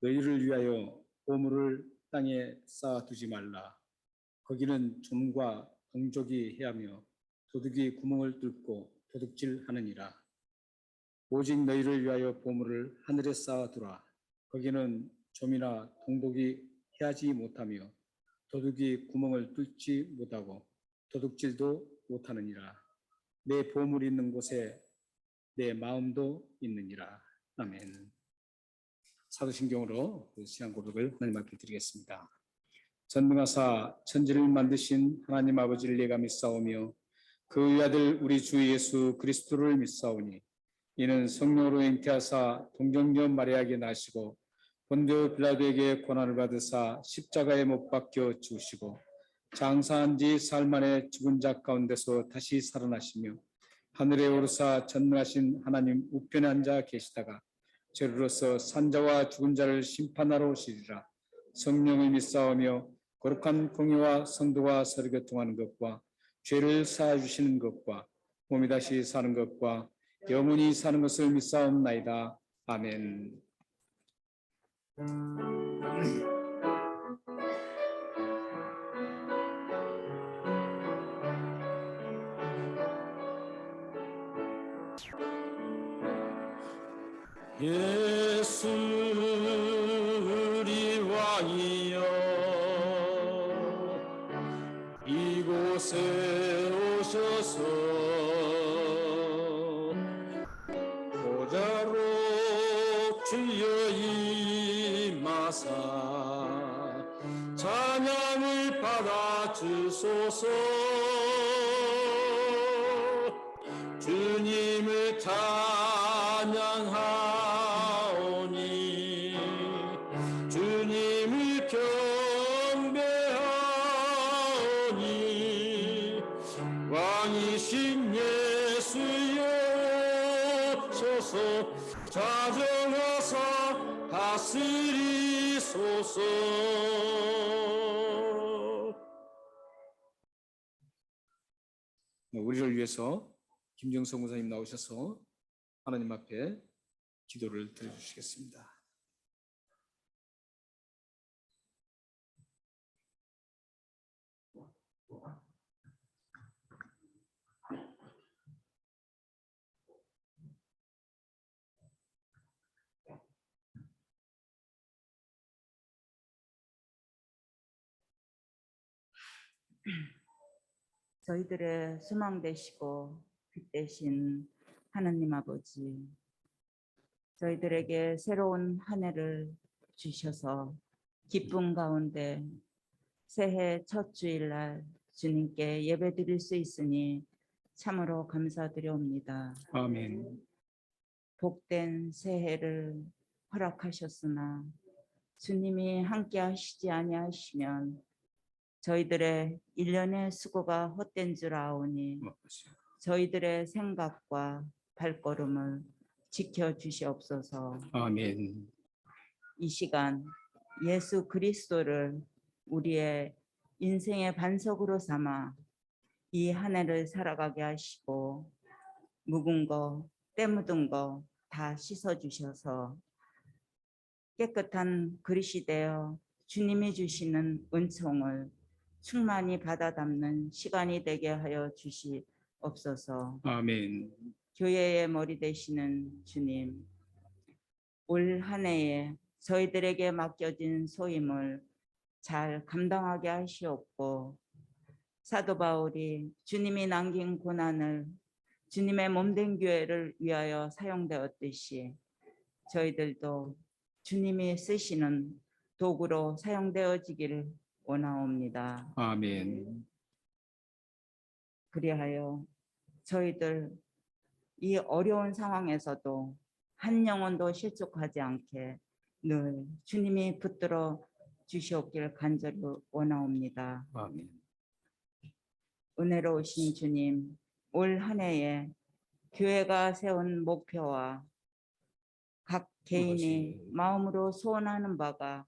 너희를 위하여 보물을 땅에 쌓아두지 말라. 거기는 좀과 동족이 해하며 도둑이 구멍을 뚫고 도둑질하느니라. 오직 너희를 위하여 보물을 하늘에 쌓아두라. 거기는 좀이나 동독이 해하지 못하며 도둑이 구멍을 뚫지 못하고 도둑질도 못하느니라. 내 보물이 있는 곳에 내 마음도 있느니라. 아멘. 사도신경으로 시간 고백을 하나님 앞에 드리겠습니다. 전능하사 천지를 만드신 하나님 아버지를 내가 믿사오며 그의 아들 우리 주 예수 그리스도를 믿사오니 이는 성령으로 잉태하사 동정녀 마리아에게 나시고 본디오 빌라도에게 고난을 받으사 십자가에 못 박혀 죽으시고 장사한 지 사흘 만에 죽은 자 가운데서 다시 살아나시며 하늘에 오르사 전능하신 하나님 우편에 앉아 계시다가 저리로서 산자와 죽은 자를 심판하러 오시리라. 성령을 믿사오며 거룩한 공의와 성도와 서로 교통하는 것과 죄를 사하주시는 것과 몸이 다시 사는 것과 영원히 사는 것을 믿사옵나이다. 아멘. 예수 우리 왕이여 이곳에 오셔서 보좌로 주여 임하사 찬양을 받아 주소서. 주님을 찬양하오니 주님을 경배하오니 왕이신 예수여 오소서. 좌정하사 다스리소서. 우리를 위해서 김정성 목사님 나오셔서 하나님 앞에 기도를 드려주시겠습니다. 저희들의 소망 되시고 빛 되신 하나님 아버지, 저희들에게 새로운 한 해를 주셔서 기쁨 가운데 새해 첫 주일날 주님께 예배드릴 수 있으니 참으로 감사드려옵니다. 아멘. 복된 새해를 허락하셨으나 주님이 함께 하시지 아니하시면 저희들의 1년의 수고가 헛된 줄 아오니 저희들의 생각과 발걸음을 지켜주시옵소서. 아멘. 이 시간 예수 그리스도를 우리의 인생의 반석으로 삼아 이 한 해를 살아가게 하시고 묵은 거, 때 묻은 거 다 씻어주셔서 깨끗한 그릇이 되어 주님이 주시는 은총을 충만히 받아 담는 시간이 되게 하여 주시옵소서. 아멘. 교회의 머리 되시는 주님, 올 한 해에 저희들에게 맡겨진 소임을 잘 감당하게 하시옵고 사도 바울이 주님이 남긴 고난을 주님의 몸된 교회를 위하여 사용되었듯이 저희들도 주님이 쓰시는 도구로 사용되어지기를 원하옵니다. 아멘. 그리하여 저희들 이 어려운 상황에서도 한 영혼도 실족하지 않게 늘 주님이 붙들어 주시옵길 간절히 원하옵니다. 아멘. 은혜로우신 주님, 올 한 해에 교회가 세운 목표와 각 개인이 마음으로 소원하는 바가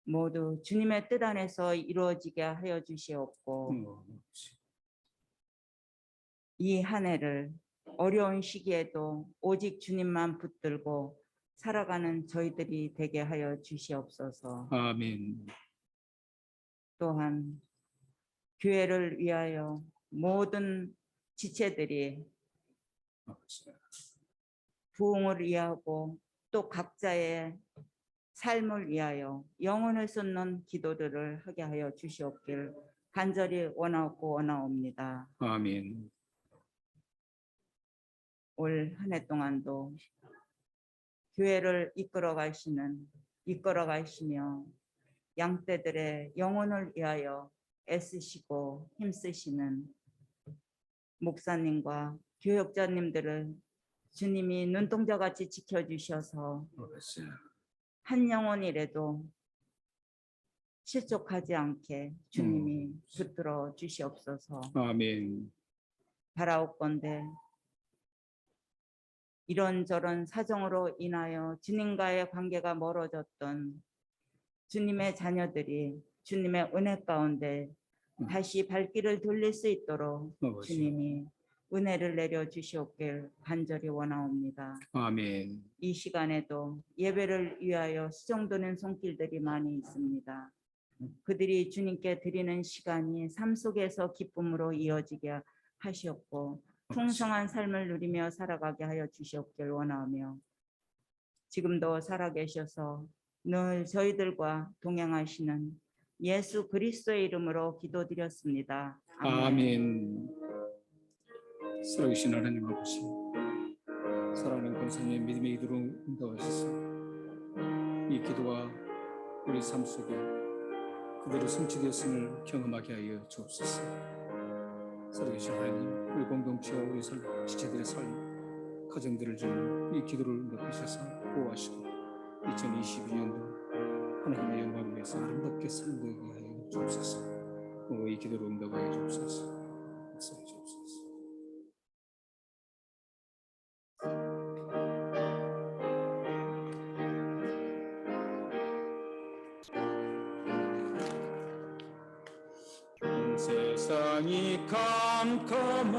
모두 주님의 뜻 안에서 이루어지게 하여 주시옵고 이 한 해를 어려운 시기에도 오직 주님만 붙들고 살아가는 저희들이 되게 하여 주시옵소서. 아멘. 또한 교회를 위하여 모든 지체들이 부흥을 위하고 또 각자의 삶을 위하여 영혼을 쏟는 기도들을 하게 하여 주시옵길 간절히 원하고 원하옵니다. 아멘. 올 한 해 동안도 교회를 이끌어 가시며 양떼들의 영혼을 위하여 애쓰시고 힘쓰시는 목사님과 교역자님들을 주님이 눈동자같이 지켜주셔서 한 영혼이라도 실족하지 않게 주님이 붙들어 주시옵소서. 아멘. 바라옵건대 이런저런 사정으로 인하여 주님과의 관계가 멀어졌던 주님의 자녀들이 주님의 은혜 가운데 다시 발길을 돌릴 수 있도록 주님이 은혜를 내려 주시옵길 간절히 원하옵니다. 아멘. 이 시간에도 예배를 위하여 수정되는 손길들이 많이 있습니다. 그들이 주님께 드리는 시간이 삶 속에서 기쁨으로 이어지게 하시옵고 풍성한 삶을 누리며 살아가게 하여 주시옵길 원하오며 지금도 살아계셔서 늘 저희들과 동행하시는 예수 그리스도의 이름으로 기도드렸습니다. 아멘. 살아계신 하나님 아버지, 사랑하는 권사님 믿음의 기도로 응답하셔서 이 기도가 우리 삶 속에 그대로 성취되었음을 경험하게 하여 주옵소서. 살아계신 하나님, 우리 공동체와 우리 지체들의 삶, 가정들을 주는 이 기도를 응답하셔서 보호하시고 2022년도 하나님의 영광을 위해서 아름답게 살게 하여 주옵소서. 이 기도를 응답하여 주옵소서. 역사해 주옵소서. 세상이 캄캄하여서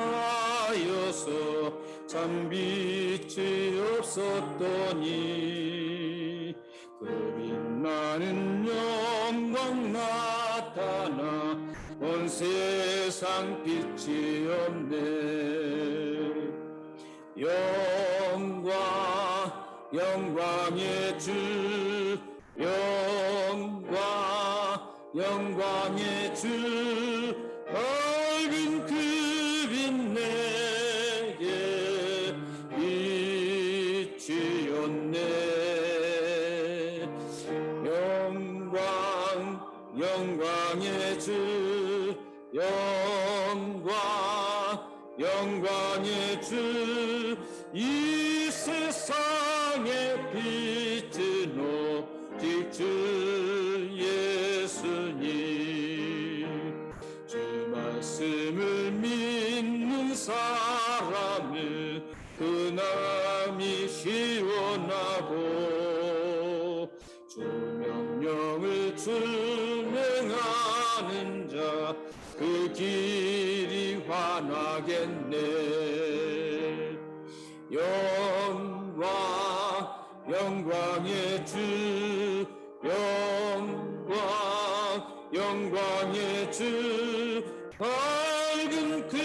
참 빛이 없었더니 그 빛나는 영광 나타나 온 세상 빛이 없네. 영광의 주 영광의 주 밝은 그 빛 내게 비추었네. 영광의 주 영광의 주 이 세상의 빛은 오직 주 예수님. 주 말씀을 믿는 사람은 그 마음이 시원하고 주 명령을 준행하는 자 그 길이 환하겠네. 영광의 주 영광의 주 밝은 그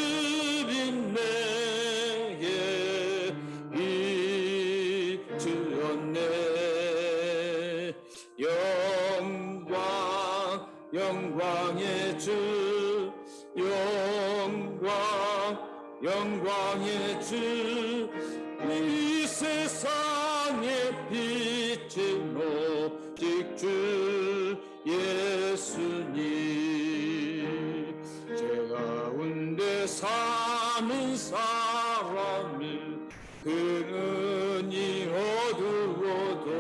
빛 내게 비추었네. 영광의 주 영광의 주 이 세상의 빛은 오직 주 예수님. 제 가운데 사는 사람은 그 눈이 어두워도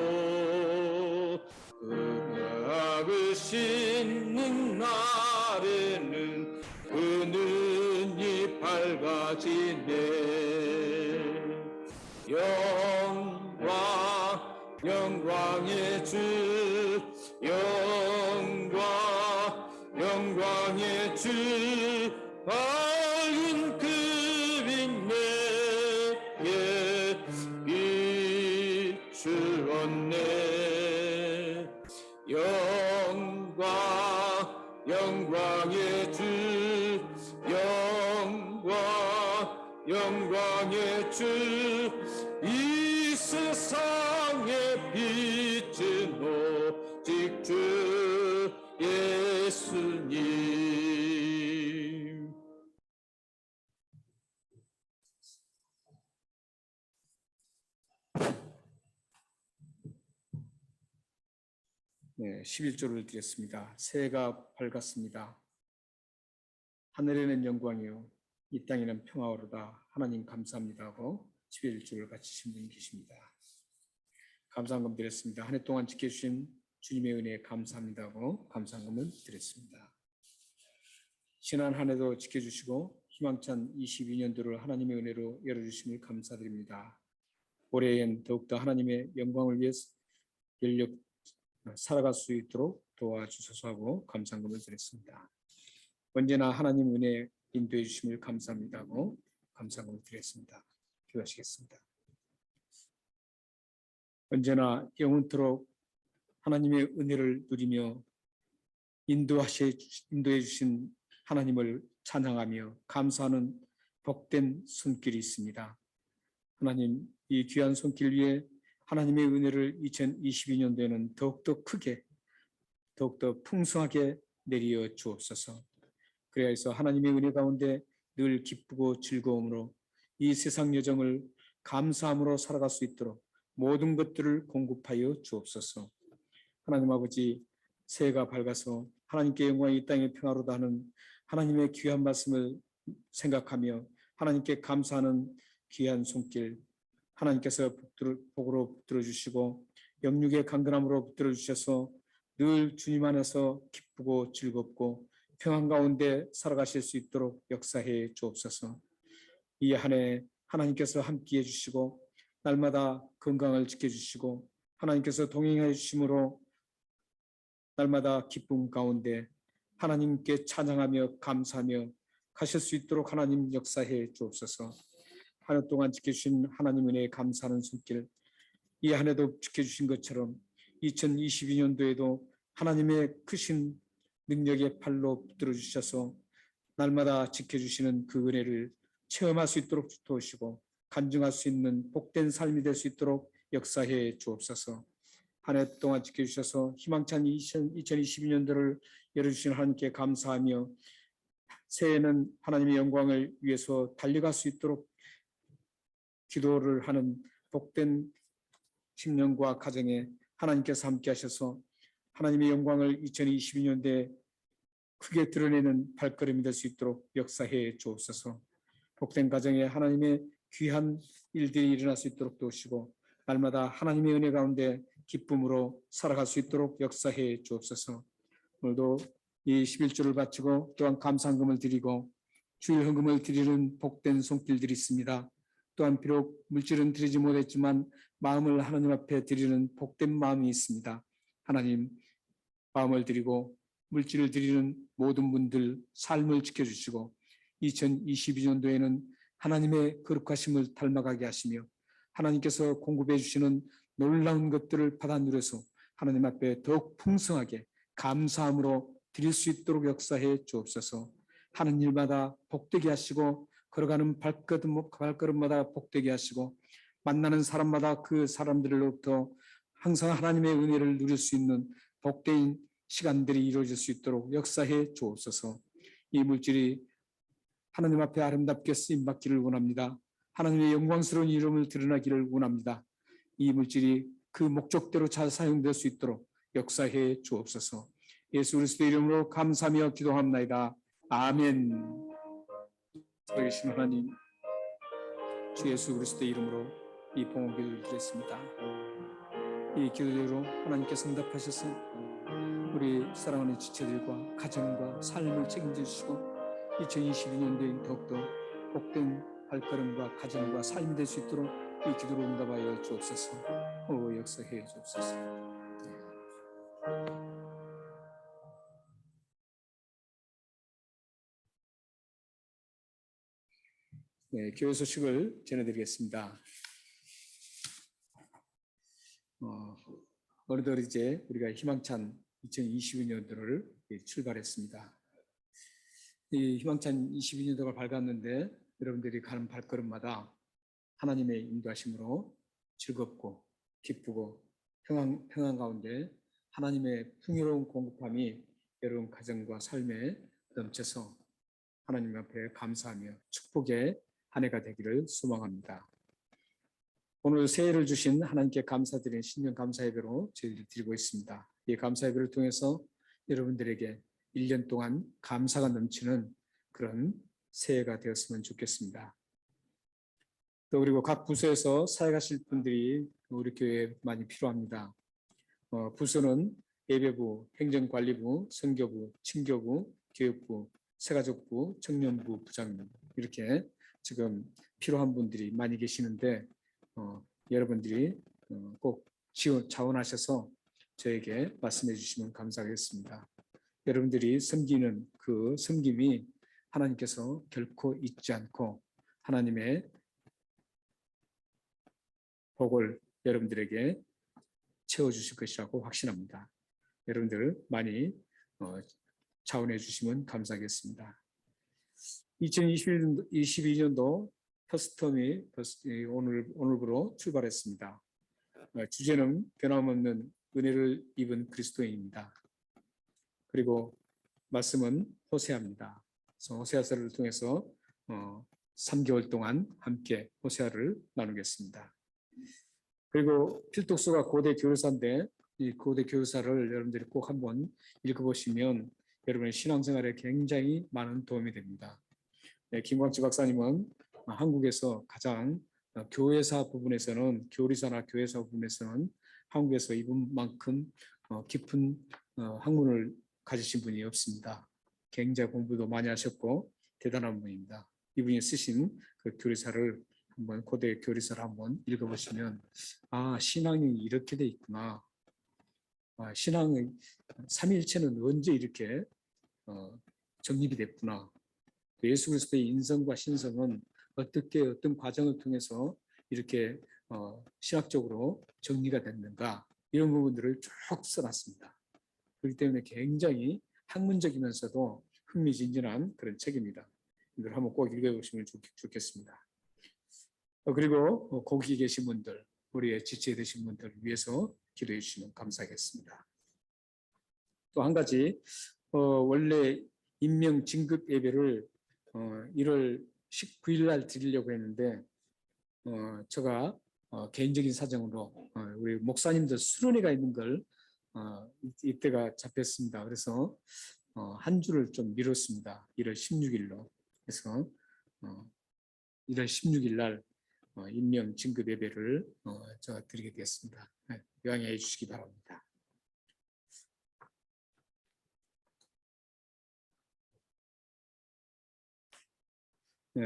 그가 악을 씻는 날에는 그 눈이 밝아지네. 영광의 주 영광의 주 밝은 그 빛 내게 비추어 영광의 주, 이 세상의 빛은 오직 주 예수님. 네, 11조를 드렸습니다. 새해가 밝았습니다. 하늘에는 영광이요 이 땅에는 평화오로다. 하나님 감사합니다 하고 11조를 바치신 분이 계십니다. 감사한금 드렸습니다. 한 해 동안 지켜주신 주님의 은혜에 감사합니다 하고 감사한금을 드렸습니다. 지난 한 해도 지켜주시고 희망찬 22년도를 하나님의 은혜로 열어주심을 감사드립니다. 올해엔 더욱더 하나님의 영광을 위해 열력 살아갈 수 있도록 도와주소서 하고 감사한금을 드렸습니다. 언제나 하나님 은혜 인도해 주심을 감사합니다 하고 감사함을 드렸습니다. 기도하시겠습니다. 언제나 영원토록 하나님의 은혜를 누리며 인도해 주신 하나님을 찬양하며 감사하는 복된 손길이 있습니다. 하나님, 이 귀한 손길 위에 하나님의 은혜를 2022년도에는 더욱더 크게 더욱더 풍성하게 내려 주옵소서. 그래야 해서 하나님의 은혜 가운데 늘 기쁘고 즐거움으로 이 세상 여정을 감사함으로 살아갈 수 있도록 모든 것들을 공급하여 주옵소서. 하나님 아버지, 새해가 밝아서 하나님께 영광이 이 땅에 평화로다 하는 하나님의 귀한 말씀을 생각하며 하나님께 감사하는 귀한 손길, 하나님께서 복으로 붙들어 주시고 영육의 강건함으로 붙들어 주셔서 늘 주님 안에서 기쁘고 즐겁고 평안 가운데 살아가실 수 있도록 역사해 주옵소서. 이 한 해 하나님께서 함께해 주시고 날마다 건강을 지켜주시고 하나님께서 동행해 주심으로 날마다 기쁨 가운데 하나님께 찬양하며 감사하며 가실 수 있도록 하나님 역사해 주옵소서. 한 해 동안 지켜주신 하나님 은혜에 감사하는 손길, 이 한 해도 지켜주신 것처럼 2022년도에도 하나님의 크신 능력의 팔로 붙들어 주셔서 날마다 지켜주시는 그 은혜를 체험할 수 있도록 도우시고 간증할 수 있는 복된 삶이 될 수 있도록 역사해 주옵소서. 한 해 동안 지켜주셔서 희망찬 2022년도를 열어주신 하나님께 감사하며 새해에는 하나님의 영광을 위해서 달려갈 수 있도록 기도를 하는 복된 10년과 가정에 하나님께서 함께 하셔서 하나님의 영광을 2022년도에 크게 드러내는 발걸음이 될 수 있도록 역사해 주옵소서. 복된 가정에 하나님의 귀한 일들이 일어날 수 있도록 도우시고 날마다 하나님의 은혜 가운데 기쁨으로 살아갈 수 있도록 역사해 주옵소서. 오늘도 이 11조를 바치고 또한 감사헌금을 드리고 주일 헌금을 드리는 복된 손길들이 있습니다. 또한 비록 물질은 드리지 못했지만 마음을 하나님 앞에 드리는 복된 마음이 있습니다. 하나님, 마음을 드리고 물질을 드리는 모든 분들 삶을 지켜주시고 2022년도에는 하나님의 거룩하심을 닮아가게 하시며 하나님께서 공급해 주시는 놀라운 것들을 받아 누려서 하나님 앞에 더욱 풍성하게 감사함으로 드릴 수 있도록 역사해 주옵소서. 하는 일마다 복되게 하시고 걸어가는 발걸음마다 복되게 하시고 만나는 사람마다 그 사람들로부터 항상 하나님의 은혜를 누릴 수 있는 복된 시간들이 이루어질 수 있도록 역사해 주옵소서. 이 물질이 하나님 앞에 아름답게 쓰임받기를 원합니다. 하나님의 영광스러운 이름을 드러나기를 원합니다. 이 물질이 그 목적대로 잘 사용될 수 있도록 역사해 주옵소서. 예수 그리스도의 이름으로 감사하며 기도합나이다. 아멘. 살아계신 하나님, 주 예수 그리스도의 이름으로 이 봉헌 기도를 드렸습니다. 이 기도대로 하나님께서 응답하셔서 우리 사랑하는 지체들과 가정과 삶을 책임져 주시고 2022년도에 더욱더 복된 발걸음과 가정과 삶이 될 수 있도록 이 기도로 응답하여 주옵소서. 역사해 주옵소서. 네, 교회 소식을 전해드리겠습니다. 어느덧 이제 우리가 희망찬 2022년도를 출발했습니다. 이 희망찬 22년도가 밝았는데 여러분들이 가는 발걸음마다 하나님의 인도하심으로 즐겁고 기쁘고 평안 가운데 하나님의 풍요로운 공급함이 여러분 가정과 삶에 넘쳐서 하나님 앞에 감사하며 축복의 한 해가 되기를 소망합니다. 오늘 새해를 주신 하나님께 감사드리는 신년 감사 예배로 저희들이 드리고 있습니다. 이 감사 예배를 통해서 여러분들에게 1년 동안 감사가 넘치는 그런 새해가 되었으면 좋겠습니다. 또 그리고 각 부서에서 사역하실 분들이 우리 교회에 많이 필요합니다. 부서는 예배부, 행정관리부, 선교부, 친교부, 교육부, 새가족부, 청년부 부장님 이렇게 지금 필요한 분들이 많이 계시는데 여러분들이 꼭 자원하셔서 저에게 말씀해 주시면 감사하겠습니다. 여러분들이 섬기는 그 섬김이 하나님께서 결코 잊지 않고 하나님의 복을 여러분들에게 채워주실 것이라고 확신합니다. 여러분들 많이 자원해 주시면 감사하겠습니다. 2022년도 퍼스텀이 오늘부로 출발했습니다. 주제는 변함없는 은혜를 입은 그리스도인입니다. 그리고 말씀은 호세아입니다. 그래서 호세아서를 통해서 3개월 동안 함께 호세아를 나누겠습니다. 그리고 필독서가 고대 교사인데 이 고대 교사를 여러분들이 꼭 한번 읽어보시면 여러분의 신앙생활에 굉장히 많은 도움이 됩니다. 김광지 박사님은 한국에서 가장 교회사 부분에서는 교리사나 교회사 부분에서는 한국에서 이분만큼 깊은 학문을 가지신 분이 없습니다. 굉장히 공부도 많이 하셨고 대단한 분입니다. 이분이 쓰신 그 교리사를 한번 고대 교리사를 한번 읽어보시면 신앙이 이렇게 돼 있구나. 신앙의 삼위일체는 언제 이렇게 정립이 됐구나. 예수 그리스도의 인성과 신성은 어떤 과정을 통해서 이렇게 신학적으로 정리가 됐는가 이런 부분들을 쭉 써놨습니다. 그렇기 때문에 굉장히 학문적이면서도 흥미진진한 그런 책입니다. 이걸 한번 꼭 읽어보시면 좋겠습니다. 그리고 거기 계신 분들, 우리의 지체에 되신 분들 위해서 기도해 주시면 감사하겠습니다. 또 한 가지, 원래 임명 진급 예배를 1월 19일 날 드리려고 했는데 제가 개인적인 사정으로 우리 목사님들 수련회가 있는 걸 이때가 잡혔습니다. 그래서 한 주를 좀 미뤘습니다. 1월 16일로. 그래서 1월 16일 날 임명 진급 예배를 제가 드리게 되었습니다. 양해해 주시기 바랍니다.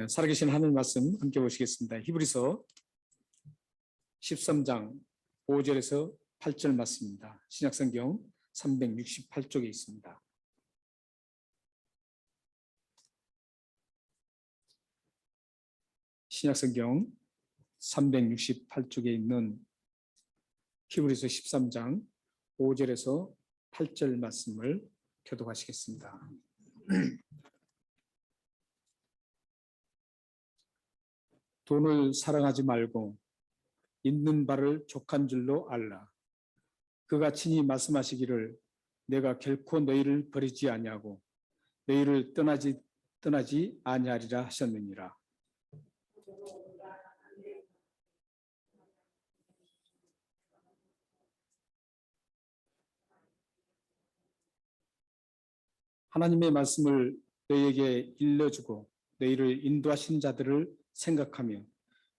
살아계신 하늘 말씀 함께 보시겠습니다. 히브리서 13장 5절에서 8절 말씀입니다. 신약성경 368쪽에 있습니다. 신약성경 368쪽에 있는 히브리서 13장 5절에서 8절 말씀을 교독하시겠습니다. 돈을 사랑하지 말고 있는 바를 족한 줄로 알라. 그가 친히 말씀하시기를 내가 결코 너희를 버리지 아니하고 너희를 떠나지 아니하리라 하셨느니라. 하나님의 말씀을 너희에게 일러주고 너희를 인도하신 자들을 생각하며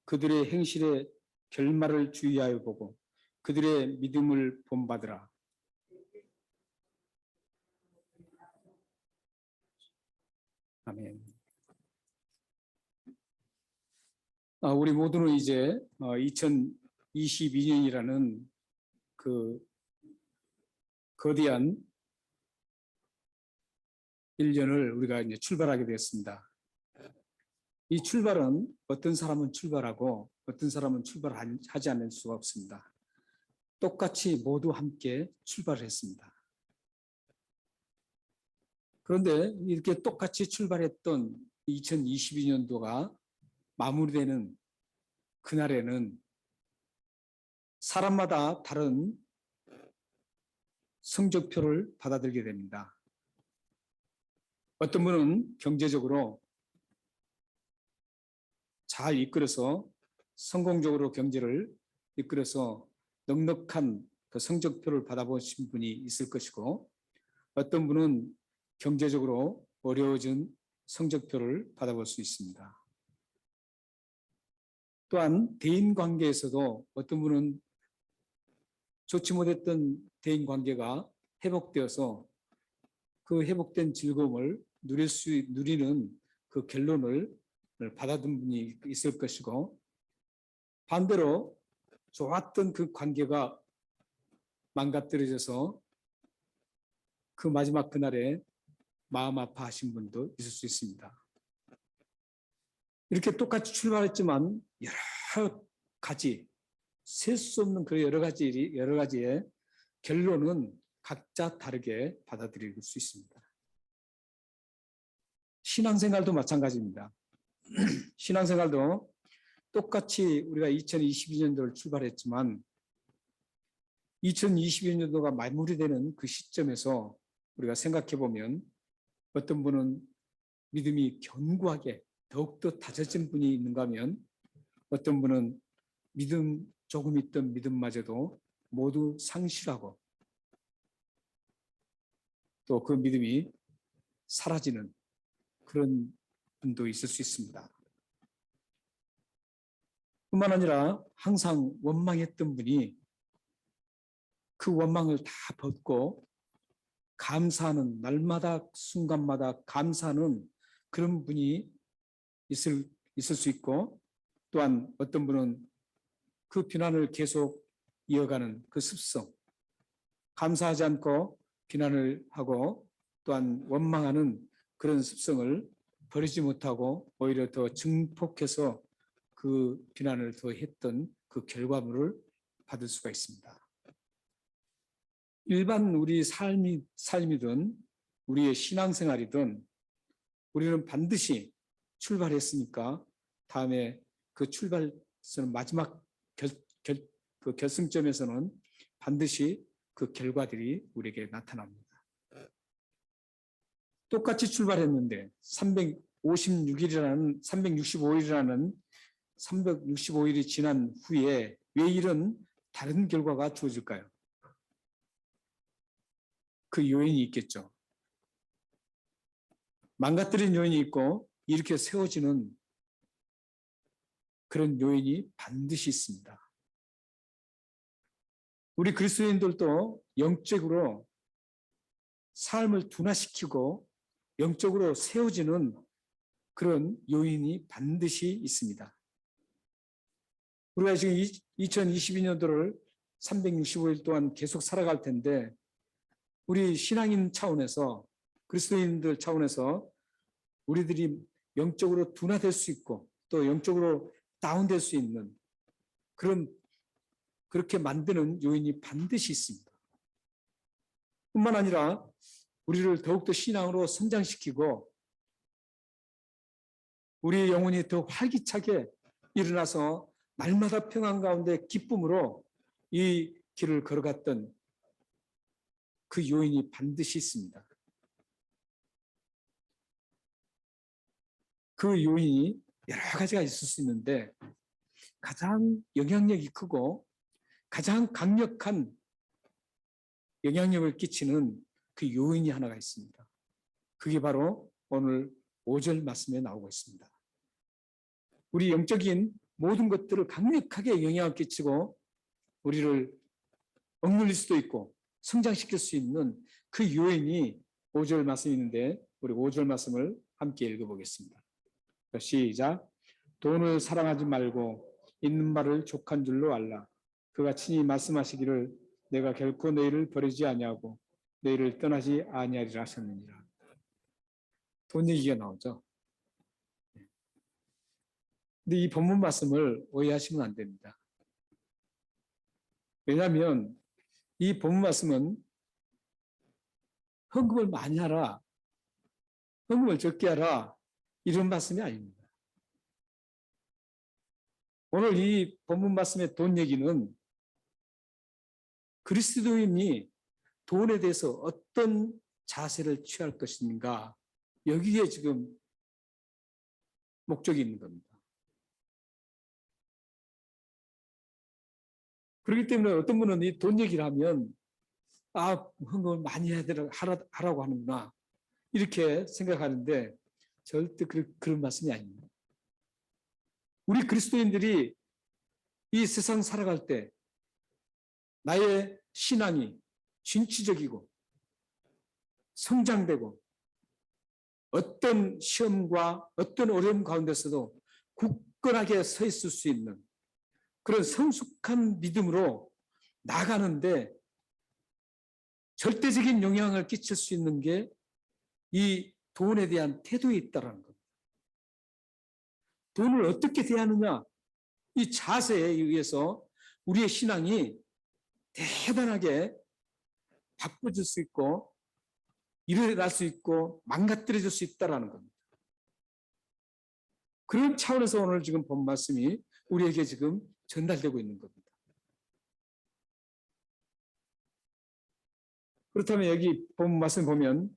그들의 행실의 결말을 주의하여 보고 그들의 믿음을 본받으라. 아멘. 우리 모두는 이제 2022년이라는 그 거대한 1년을 우리가 이제 출발하게 되었습니다. 이 출발은 어떤 사람은 출발하고 어떤 사람은 출발하지 않을 수가 없습니다. 똑같이 모두 함께 출발을 했습니다. 그런데 이렇게 똑같이 출발했던 2022년도가 마무리되는 그날에는 사람마다 다른 성적표를 받아들이게 됩니다. 어떤 분은 경제적으로 잘 이끌어서 성공적으로 경제를 이끌어서 넉넉한 그 성적표를 받아보신 분이 있을 것이고, 어떤 분은 경제적으로 어려워진 성적표를 받아볼 수 있습니다. 또한 대인 관계에서도 어떤 분은 좋지 못했던 대인 관계가 회복되어서 그 회복된 즐거움을 누리는 그 결론을 받아든 분이 있을 것이고, 반대로 좋았던 그 관계가 망가뜨려져서 그 마지막 그날에 마음 아파하신 분도 있을 수 있습니다. 이렇게 똑같이 출발했지만 여러 가지 셀 수 없는 그 여러 가지의 결론은 각자 다르게 받아들일 수 있습니다. 신앙생활도 마찬가지입니다. 신앙생활도 똑같이 우리가 2022년도를 출발했지만 2022년도가 마무리되는 그 시점에서 우리가 생각해 보면 어떤 분은 믿음이 견고하게 더욱더 다져진 분이 있는가 하면 어떤 분은 조금 있던 믿음마저도 모두 상실하고 또 그 믿음이 사라지는 그런 분도 있을 수 있습니다. 뿐만 아니라 항상 원망했던 분이 그 원망을 다 벗고 감사하는, 날마다 순간마다 감사하는 그런 분이 있을 수 있고, 또한 어떤 분은 그 비난을 계속 이어가는 그 습성, 감사하지 않고 비난을 하고 또한 원망하는 그런 습성을 버리지 못하고 오히려 더 증폭해서 그 비난을 더 했던 그 결과물을 받을 수가 있습니다. 일반 우리 삶이든 우리의 신앙생활이든 우리는 반드시 출발했으니까 다음에 그 출발선 마지막 그 결승점에서는 반드시 그 결과들이 우리에게 나타납니다. 똑같이 출발했는데 365일이 지난 후에 왜 이런 다른 결과가 주어질까요? 그 요인이 있겠죠. 망가뜨린 요인이 있고 이렇게 세워지는 그런 요인이 반드시 있습니다. 우리 그리스도인들도 영적으로 삶을 둔화시키고 영적으로 세워지는 그런 요인이 반드시 있습니다. 우리가 지금 2022년도를 365일 동안 계속 살아갈 텐데 우리 신앙인 차원에서 그리스도인들 차원에서 우리들이 영적으로 둔화될 수 있고 또 영적으로 다운될 수 있는 그렇게 만드는 요인이 반드시 있습니다. 뿐만 아니라 우리를 더욱더 신앙으로 성장시키고 우리의 영혼이 더 활기차게 일어나서 날마다 평안 가운데 기쁨으로 이 길을 걸어갔던 그 요인이 반드시 있습니다. 그 요인이 여러 가지가 있을 수 있는데 가장 영향력이 크고 가장 강력한 영향력을 끼치는 그 요인이 하나가 있습니다. 그게 바로 오늘 5절 말씀에 나오고 있습니다. 우리 영적인 모든 것들을 강력하게 영향을 끼치고 우리를 억눌릴 수도 있고 성장시킬 수 있는 그 요인이 5절 말씀이 있는데 우리 5절 말씀을 함께 읽어보겠습니다. 시작. 돈을 사랑하지 말고 있는 말을 족한 줄로 알라. 그가 친히 말씀하시기를 내가 결코 너희를 버리지 아니하고 너희를 떠나지 아니하리라 하셨느니라. 돈 얘기가 나오죠. 근데 이 본문 말씀을 오해하시면 안 됩니다. 왜냐하면 이 본문 말씀은 헌금을 많이 하라, 헌금을 적게 하라 이런 말씀이 아닙니다. 오늘 이 본문 말씀의 돈 얘기는 그리스도인이 돈에 대해서 어떤 자세를 취할 것인가, 여기에 지금 목적이 있는 겁니다. 그렇기 때문에 어떤 분은 이 돈 얘기를 하면 헌금을 많이 하라고 하는구나, 이렇게 생각하는데 절대 그런 말씀이 아닙니다. 우리 그리스도인들이 이 세상 살아갈 때 나의 신앙이 진취적이고 성장되고 어떤 시험과 어떤 어려움 가운데서도 굳건하게 서 있을 수 있는 그런 성숙한 믿음으로 나가는데 절대적인 영향을 끼칠 수 있는 게 이 돈에 대한 태도에 있다는 겁니다. 돈을 어떻게 대하느냐, 이 자세에 의해서 우리의 신앙이 대단하게 바꿔질 수 있고 일어날 수 있고 망가뜨려질 수 있다는 겁니다. 그런 차원에서 오늘 지금 본 말씀이 우리에게 지금 전달되고 있는 겁니다. 그렇다면 여기 본 말씀 보면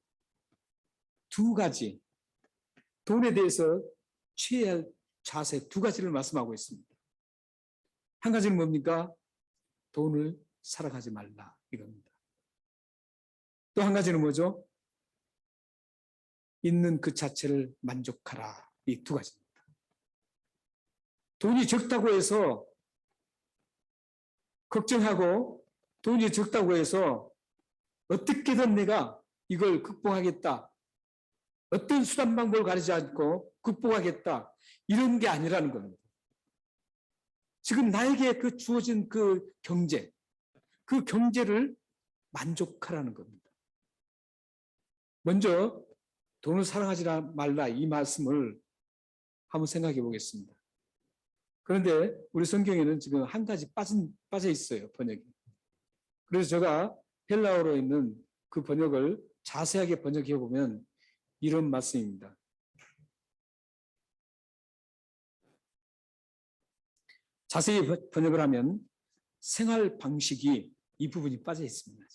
두 가지, 돈에 대해서 취해야 할 자세 두 가지를 말씀하고 있습니다. 한 가지는 뭡니까? 돈을 살아가지 말라, 이겁니다. 또 한 가지는 뭐죠? 있는 그 자체를 만족하라, 이 두 가지입니다. 돈이 적다고 해서 걱정하고 돈이 적다고 해서 어떻게든 내가 이걸 극복하겠다, 어떤 수단 방법을 가리지 않고 극복하겠다, 이런 게 아니라는 겁니다. 지금 나에게 그 주어진 그 경제, 그 경제를 만족하라는 겁니다. 먼저 돈을 사랑하지 말라, 이 말씀을 한번 생각해 보겠습니다. 그런데 우리 성경에는 지금 한 가지 빠져 있어요, 번역이. 그래서 제가 헬라어로 있는 그 번역을 자세하게 번역해 보면 이런 말씀입니다. 자세히 번역을 하면 생활 방식이, 이 부분이 빠져 있습니다.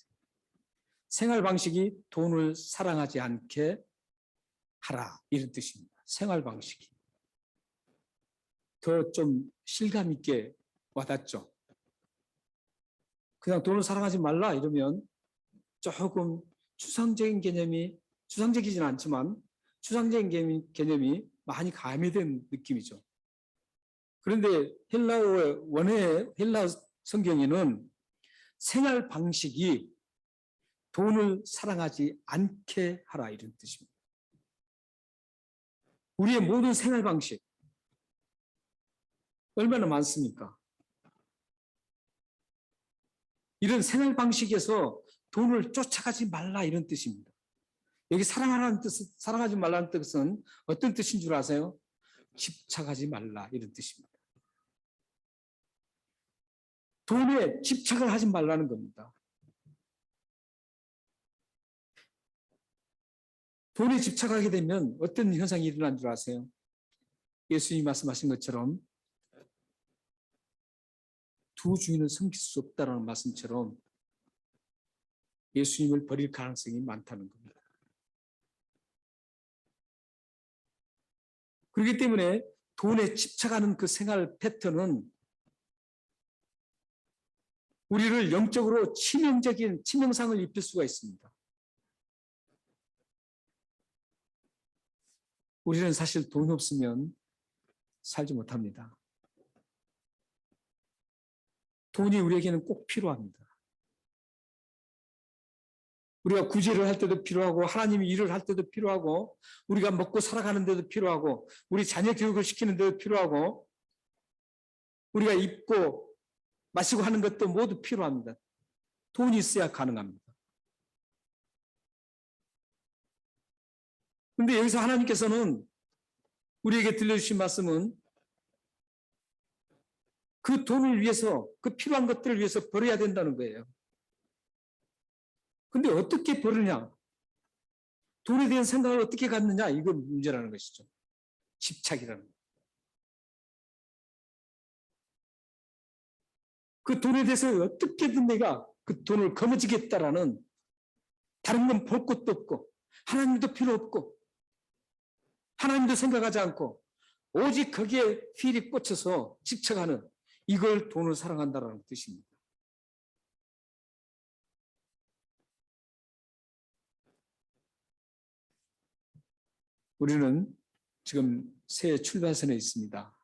생활 방식이 돈을 사랑하지 않게 하라, 이런 뜻입니다. 생활 방식이 더 좀 실감 있게 와닿죠. 그냥 돈을 사랑하지 말라 이러면 조금 추상적인 개념이, 추상적이지는 않지만 추상적인 개념이 많이 가미된 느낌이죠. 그런데 헬라어의 원의 헬라 성경에는 생활 방식이 돈을 사랑하지 않게 하라, 이런 뜻입니다. 우리의 모든 생활 방식 얼마나 많습니까? 이런 생활 방식에서 돈을 쫓아가지 말라, 이런 뜻입니다. 여기 사랑하라는 뜻, 사랑하지 말라는 뜻은 어떤 뜻인 줄 아세요? 집착하지 말라, 이런 뜻입니다. 돈에 집착을 하지 말라는 겁니다. 돈에 집착하게 되면 어떤 현상이 일어난 줄 아세요? 예수님이 말씀하신 것처럼 두 주인은 섬길 수 없다는 말씀처럼 예수님을 버릴 가능성이 많다는 겁니다. 그렇기 때문에 돈에 집착하는 그 생활 패턴은 우리를 영적으로 치명상을 입힐 수가 있습니다. 우리는 사실 돈 없으면 살지 못합니다. 돈이 우리에게는 꼭 필요합니다. 우리가 구제를 할 때도 필요하고, 하나님이 일을 할 때도 필요하고, 우리가 먹고 살아가는 데도 필요하고, 우리 자녀 교육을 시키는 데도 필요하고, 우리가 입고 마시고 하는 것도 모두 필요합니다. 돈이 있어야 가능합니다. 그런데 여기서 하나님께서는 우리에게 들려주신 말씀은 그 돈을 위해서, 그 필요한 것들을 위해서 벌어야 된다는 거예요. 근데 어떻게 벌으냐? 돈에 대한 생각을 어떻게 갖느냐? 이거 문제라는 것이죠. 집착이라는 거. 그 돈에 대해서 어떻게든 내가 그 돈을 거머쥐겠다라는, 다른 건 볼 것도 없고 하나님도 필요 없고 하나님도 생각하지 않고 오직 거기에 휠이 꽂혀서 집착하는, 이걸 돈을 사랑한다라는 뜻입니다. 우리는 지금 새 출발선에 있습니다.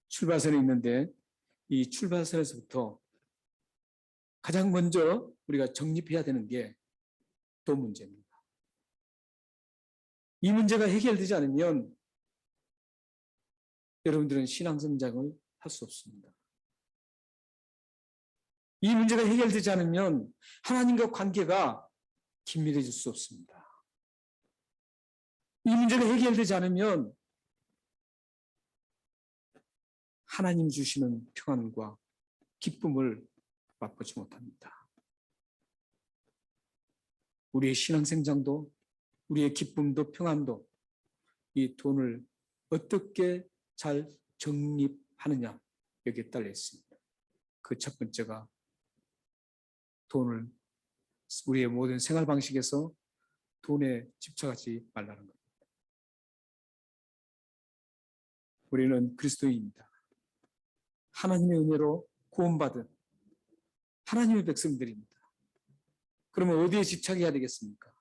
출발선에 있는데 이 출발선에서부터 가장 먼저 우리가 정립해야 되는 게 돈 문제입니다. 이 문제가 해결되지 않으면 여러분들은 신앙 성장을 할 수 없습니다. 이 문제가 해결되지 않으면 하나님과 관계가 긴밀해질 수 없습니다. 이 문제가 해결되지 않으면 하나님 주시는 평안과 기쁨을 맛보지 못합니다. 우리의 신앙 성장도, 우리의 기쁨도 평안도 이 돈을 어떻게 잘 정립하느냐, 여기에 달려 있습니다. 그 첫 번째가 돈을, 우리의 모든 생활 방식에서 돈에 집착하지 말라는 겁니다. 우리는 그리스도인입니다. 하나님의 은혜로 구원받은 하나님의 백성들입니다. 그러면 어디에 집착해야 되겠습니까?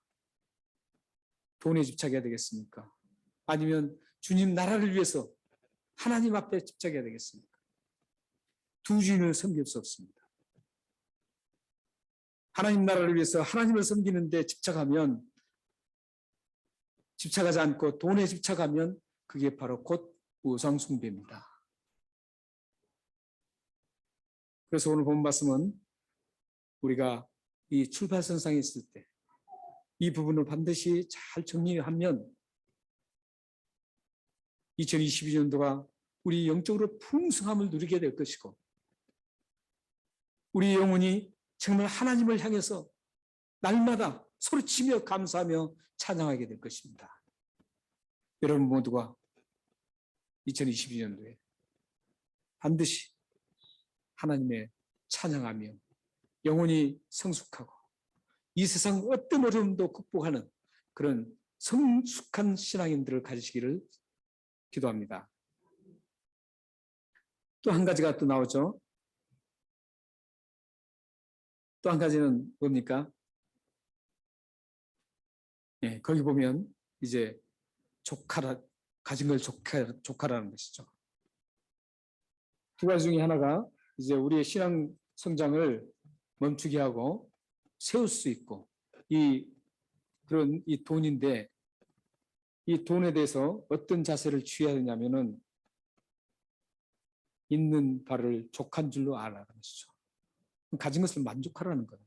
돈에 집착해야 되겠습니까? 아니면 주님 나라를 위해서 하나님 앞에 집착해야 되겠습니까? 두 주인을 섬길 수 없습니다. 하나님 나라를 위해서 하나님을 섬기는 데 집착하면, 집착하지 않고 돈에 집착하면 그게 바로 곧 우상 숭배입니다. 그래서 오늘 본 말씀은 우리가 이 출발선상에 있을 때 이 부분을 반드시 잘 정리하면 2022년도가 우리 영적으로 풍성함을 누리게 될 것이고, 우리 영혼이 정말 하나님을 향해서 날마다 소리치며 감사하며 찬양하게 될 것입니다. 여러분 모두가 2022년도에 반드시 하나님의 찬양하며 영혼이 성숙하고 이 세상 어떤 어려움도 극복하는 그런 성숙한 신앙인들을 가지시기를 기도합니다. 또 한 가지가 또 나오죠. 또 한 가지는 뭡니까? 예, 거기 보면 이제 조카라, 가진 걸 조카라는 것이죠. 두 가지 중에 하나가 이제 우리의 신앙 성장을 멈추게 하고 세울 수 있고, 그런 돈인데, 이 돈에 대해서 어떤 자세를 취해야 되냐면은 있는 바를 족한 줄로 알아라는 것이죠. 가진 것을 만족하라는 거예요.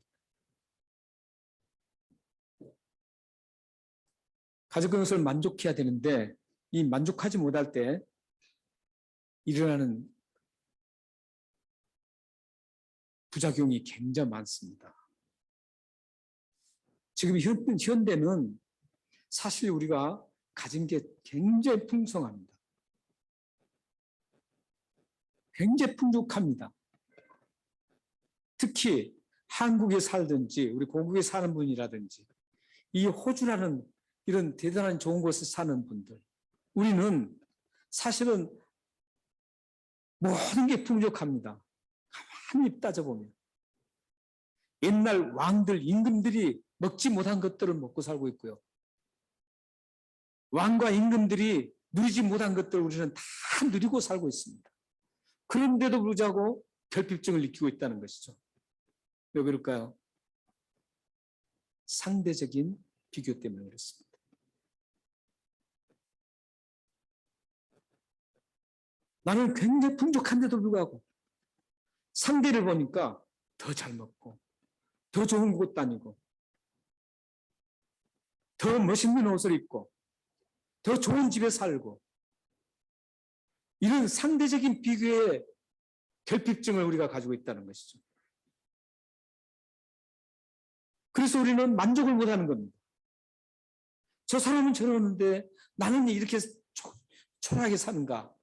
가진 것을 만족해야 되는데 이 만족하지 못할 때 일어나는 부작용이 굉장히 많습니다. 지금 현대는 사실 우리가 가진 게 굉장히 풍성합니다. 굉장히 풍족합니다. 특히 한국에 살든지 우리 고국에 사는 분이라든지 이 호주라는 이런 대단한 좋은 곳에 사는 분들, 우리는 사실은 모든 게 풍족합니다. 가만히 따져보면 옛날 왕들, 임금들이 먹지 못한 것들을 먹고 살고 있고요. 왕과 임금들이 누리지 못한 것들을 우리는 다 누리고 살고 있습니다. 그런데도 불구하고 결핍증을 느끼고 있다는 것이죠. 왜 그럴까요? 상대적인 비교 때문에 그렇습니다. 나는 굉장히 풍족한데도 불구하고 상대를 보니까 더 잘 먹고 더 좋은 곳 다니고 더 멋있는 옷을 입고 더 좋은 집에 살고, 이런 상대적인 비교의 결핍증을 우리가 가지고 있다는 것이죠. 그래서 우리는 만족을 못하는 겁니다. 저 사람은 저러는데 나는 이렇게 초라하게 사는가?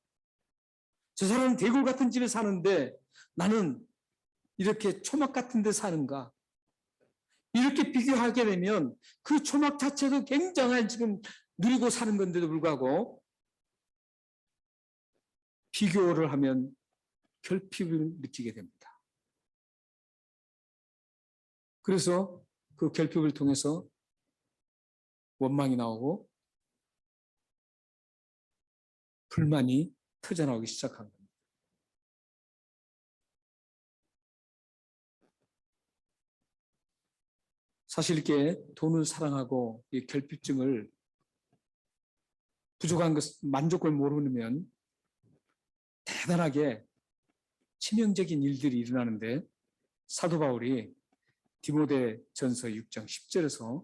저 사람은 대골 같은 집에 사는데 나는 이렇게 초막 같은 데 사는가? 이렇게 비교하게 되면 그 초막 자체도 굉장한 지금 누리고 사는 건데도 불구하고 비교를 하면 결핍을 느끼게 됩니다. 그래서 그 결핍을 통해서 원망이 나오고 불만이 터져나오기 시작한 겁니다. 사실 이렇게 돈을 사랑하고 이 결핍증을 부족한 것, 만족을 모르면 대단하게 치명적인 일들이 일어나는데 사도 바울이 디모데 전서 6장 10절에서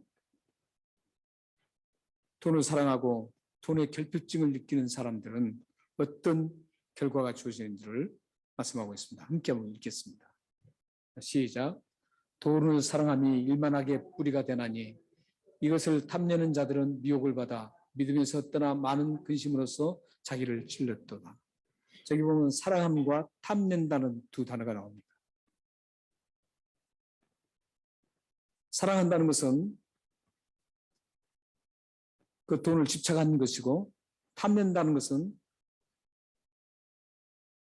돈을 사랑하고 돈의 결핍증을 느끼는 사람들은 어떤 결과가 주어지는지를 말씀하고 있습니다. 함께 한번 읽겠습니다. 시작. 돈을 사랑함이 일만하게 뿌리가 되나니 이것을 탐내는 자들은 미혹을 받아 믿음에서 떠나 많은 근심으로써 자기를 찔렀도다. 저기 보면 사랑함과 탐낸다는 두 단어가 나옵니다. 사랑한다는 것은 그 돈을 집착하는 것이고 탐낸다는 것은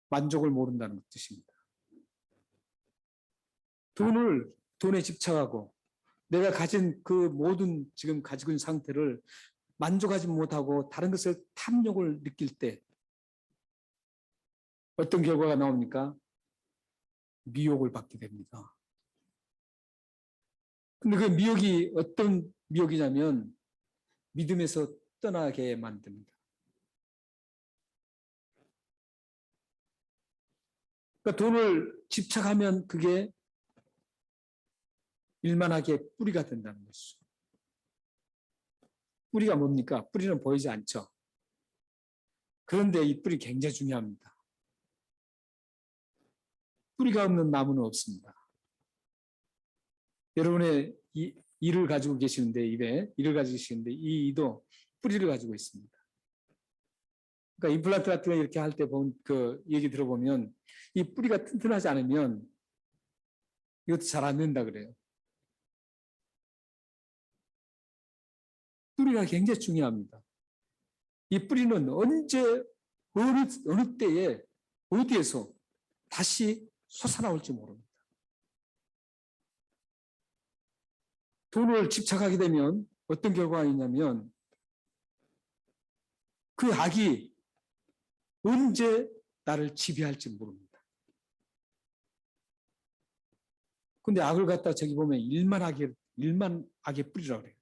만족을 모른다는 뜻입니다. 돈에 집착하고 내가 가진 그 모든 지금 가지고 있는 상태를 만족하지 못하고 다른 것을 탐욕을 느낄 때 어떤 결과가 나옵니까? 미혹을 받게 됩니다. 근데 그 미혹이 어떤 미혹이냐면 믿음에서 떠나게 만듭니다. 그러니까 돈을 집착하면 그게 일만하게 뿌리가 된다는 것이죠. 뿌리가 뭡니까? 뿌리는 보이지 않죠. 그런데 이 뿌리 굉장히 중요합니다. 뿌리가 없는 나무는 없습니다. 여러분의 이를 가지고 계시는데 입에 이를 가지고 계시는데 이 이도 뿌리를 가지고 있습니다. 그러니까 임플란트 같은 거 이렇게 할 때 보면 그 얘기 들어보면 이 뿌리가 튼튼하지 않으면 이것도 잘 안 된다 그래요. 뿌리가 굉장히 중요합니다. 이 뿌리는 언제 어느 때에 어디에서 다시 솟아나올지 모릅니다. 돈을 집착하게 되면 어떤 결과가 있냐면 그 악이 언제 나를 지배할지 모릅니다. 근데 악을 갖다 저기 보면 일만하게 뿌리라고 그래요.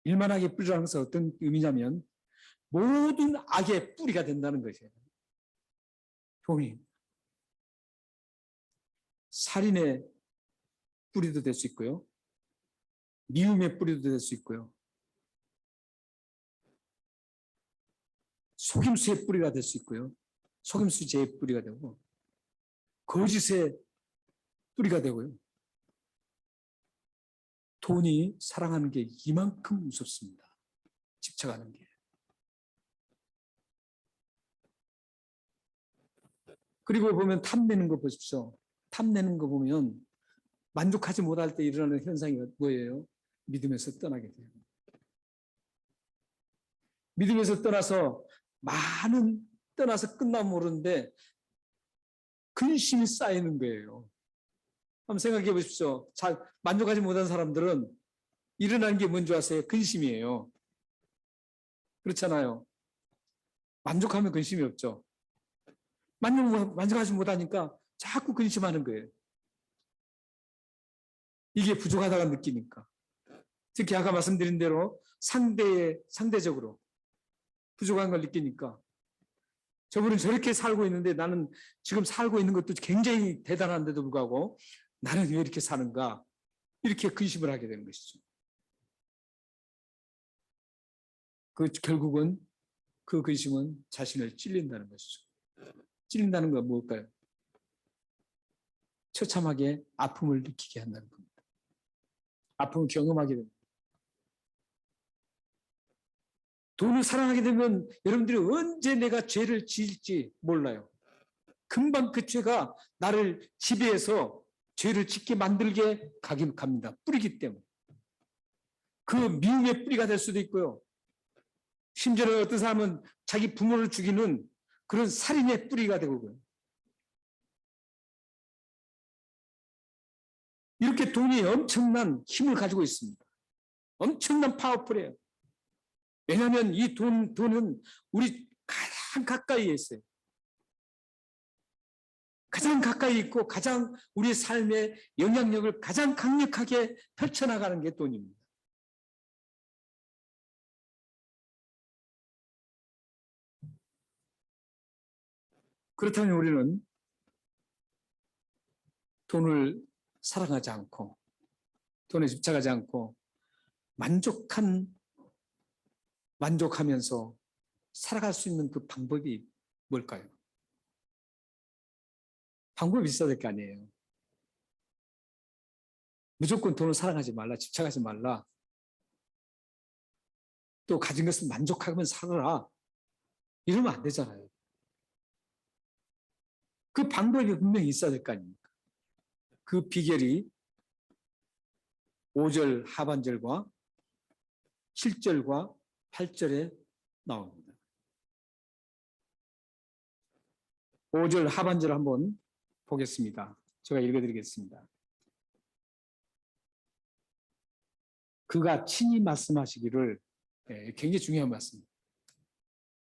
일만하게 뿌리라는 것은 어떤 의미냐면 모든 악의 뿌리가 된다는 것이에요. 돈이 살인의 뿌리도 될 수 있고요. 미움의 뿌리도 될 수 있고요. 속임수의 뿌리가 될 수 있고요. 속임수죄의 뿌리가 되고 거짓의 뿌리가 되고요. 돈이 사랑하는 게 이만큼 무섭습니다. 집착하는 게. 그리고 보면 탐내는 거 보십시오. 탐내는 거 보면 만족하지 못할 때 일어나는 현상이 뭐예요? 믿음에서 떠나게 돼요. 믿음에서 떠나서 떠나서 끝나면 모르는데 근심이 쌓이는 거예요. 한번 생각해 보십시오. 잘 만족하지 못한 사람들은 일어나는 게 뭔지 아세요? 근심이에요. 그렇잖아요. 만족하면 근심이 없죠. 만족하지 못하니까 자꾸 근심하는 거예요. 이게 부족하다가 느끼니까. 특히 아까 말씀드린 대로 상대적으로 부족한 걸 느끼니까 저분은 저렇게 살고 있는데 나는 지금 살고 있는 것도 굉장히 대단한데도 불구하고 나는 왜 이렇게 사는가? 이렇게 근심을 하게 되는 것이죠. 결국은 그 근심은 자신을 찔린다는 것이죠. 찔린다는 건 뭘까요? 처참하게 아픔을 느끼게 한다는 겁니다. 아픔을 경험하게 됩니다. 돈을 사랑하게 되면 여러분들이 언제 내가 죄를 지을지 몰라요. 금방 그 죄가 나를 지배해서 죄를 짓게 만들게 갑니다. 뿌리기 때문에. 그 미움의 뿌리가 될 수도 있고요. 심지어는 어떤 사람은 자기 부모를 죽이는 그런 살인의 뿌리가 되고요. 이렇게 돈이 엄청난 힘을 가지고 있습니다. 엄청난 파워풀해요. 왜냐하면 이 돈은 우리 가장 가까이에 있어요. 가장 가까이 있고 가장 우리 삶의 영향력을 가장 강력하게 펼쳐나가는 게 돈입니다. 그렇다면 우리는 돈을 사랑하지 않고 돈에 집착하지 않고 만족하면서 살아갈 수 있는 그 방법이 뭘까요? 방법이 있어야 될 거 아니에요. 무조건 돈을 사랑하지 말라, 집착하지 말라. 또 가진 것을 만족하면서 살아라. 이러면 안 되잖아요. 그 방법이 분명히 있어야 될 거 아닙니까? 그 비결이 5절 하반절과 7절과 8절에 나옵니다. 5절 하반절 한번 보겠습니다. 제가 읽어드리겠습니다. 그가 친히 말씀하시기를, 굉장히 중요한 말씀입니다.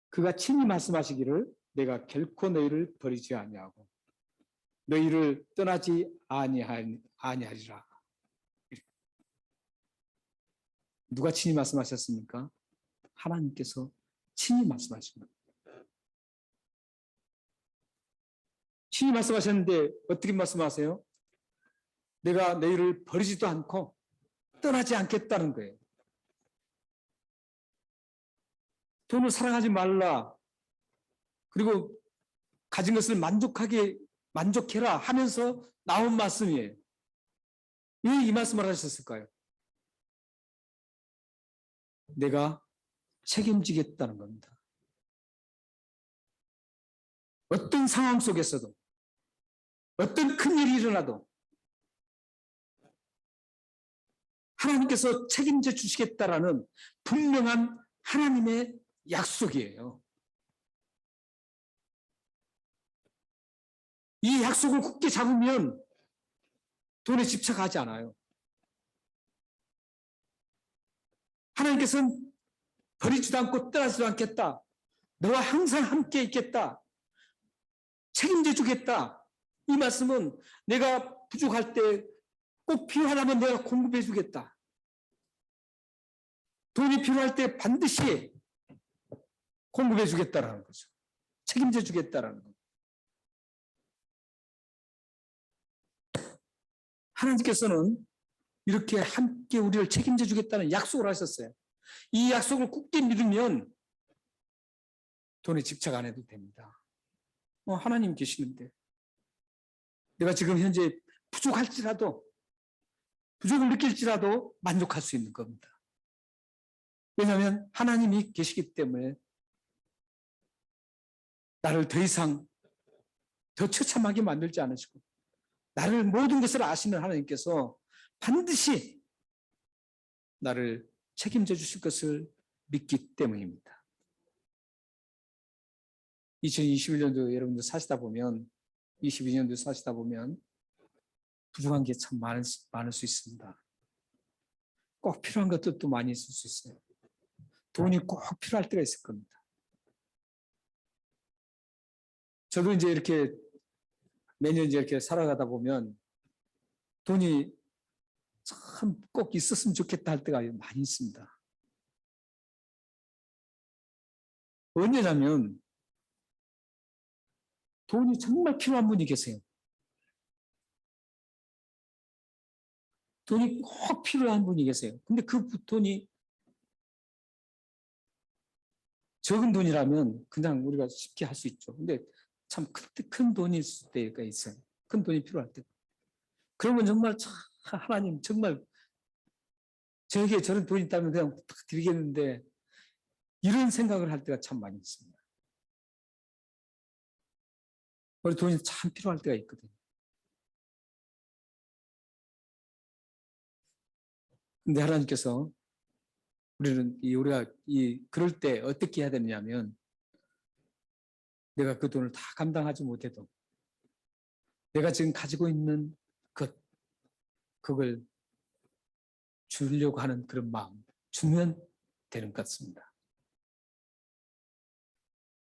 그가 친히 말씀하시기를 내가 결코 너희를 버리지 아니하고 너희를 떠나지 아니하리라. 누가 친히 말씀하셨습니까? 하나님께서 친히 말씀하십니다. 친히 말씀하셨는데 어떻게 말씀하세요? 내가 너희를 버리지도 않고 떠나지 않겠다는 거예요. 돈을 사랑하지 말라. 그리고 가진 것을 만족해라 하면서 나온 말씀이에요. 왜 이 말씀을 하셨을까요? 내가 책임지겠다는 겁니다. 어떤 상황 속에서도 어떤 큰일이 일어나도 하나님께서 책임져 주시겠다라는 분명한 하나님의 약속이에요. 이 약속을 굳게 잡으면 돈에 집착하지 않아요. 하나님께서는 버리지도 않고 떠나지도 않겠다. 너와 항상 함께 있겠다. 책임져 주겠다. 이 말씀은 내가 부족할 때 꼭 필요하다면 내가 공급해 주겠다. 돈이 필요할 때 반드시 공급해 주겠다라는 거죠. 책임져 주겠다라는 거죠. 하나님께서는 이렇게 함께 우리를 책임져 주겠다는 약속을 하셨어요. 이 약속을 굳게 믿으면 돈에 집착 안 해도 됩니다. 하나님 계시는데 내가 지금 현재 부족을 느낄지라도 만족할 수 있는 겁니다. 왜냐하면 하나님이 계시기 때문에 나를 더 이상 더 처참하게 만들지 않으시고 나를 모든 것을 아시는 하나님께서 반드시 나를 책임져 주실 것을 믿기 때문입니다. 2021년도 여러분들 사시다 보면 22년도 사시다 보면 부족한 게 참 많을 수 있습니다. 꼭 필요한 것도 많이 있을 수 있어요. 돈이 꼭 필요할 때가 있을 겁니다. 저도 이제 이렇게 매년 이제 이렇게 살아가다 보면 돈이 참 꼭 있었으면 좋겠다 할 때가 많이 있습니다. 언제냐면 돈이 정말 필요한 분이 계세요. 돈이 꼭 필요한 분이 계세요. 근데 그 돈이 적은 돈이라면 그냥 우리가 쉽게 할 수 있죠. 근데 참 큰 돈이 있을 때가 있어요. 큰 돈이 필요할 때. 그러면 정말 하나님 정말 저에게 저런 돈이 있다면 그냥 드리겠는데 이런 생각을 할 때가 참 많이 있습니다. 우리 돈이 참 필요할 때가 있거든요. 근데 하나님께서 우리가 그럴 때 어떻게 해야 되느냐면, 내가 그 돈을 다 감당하지 못해도 내가 지금 가지고 있는 그걸 주려고 하는 그런 마음 주면 되는 것 같습니다.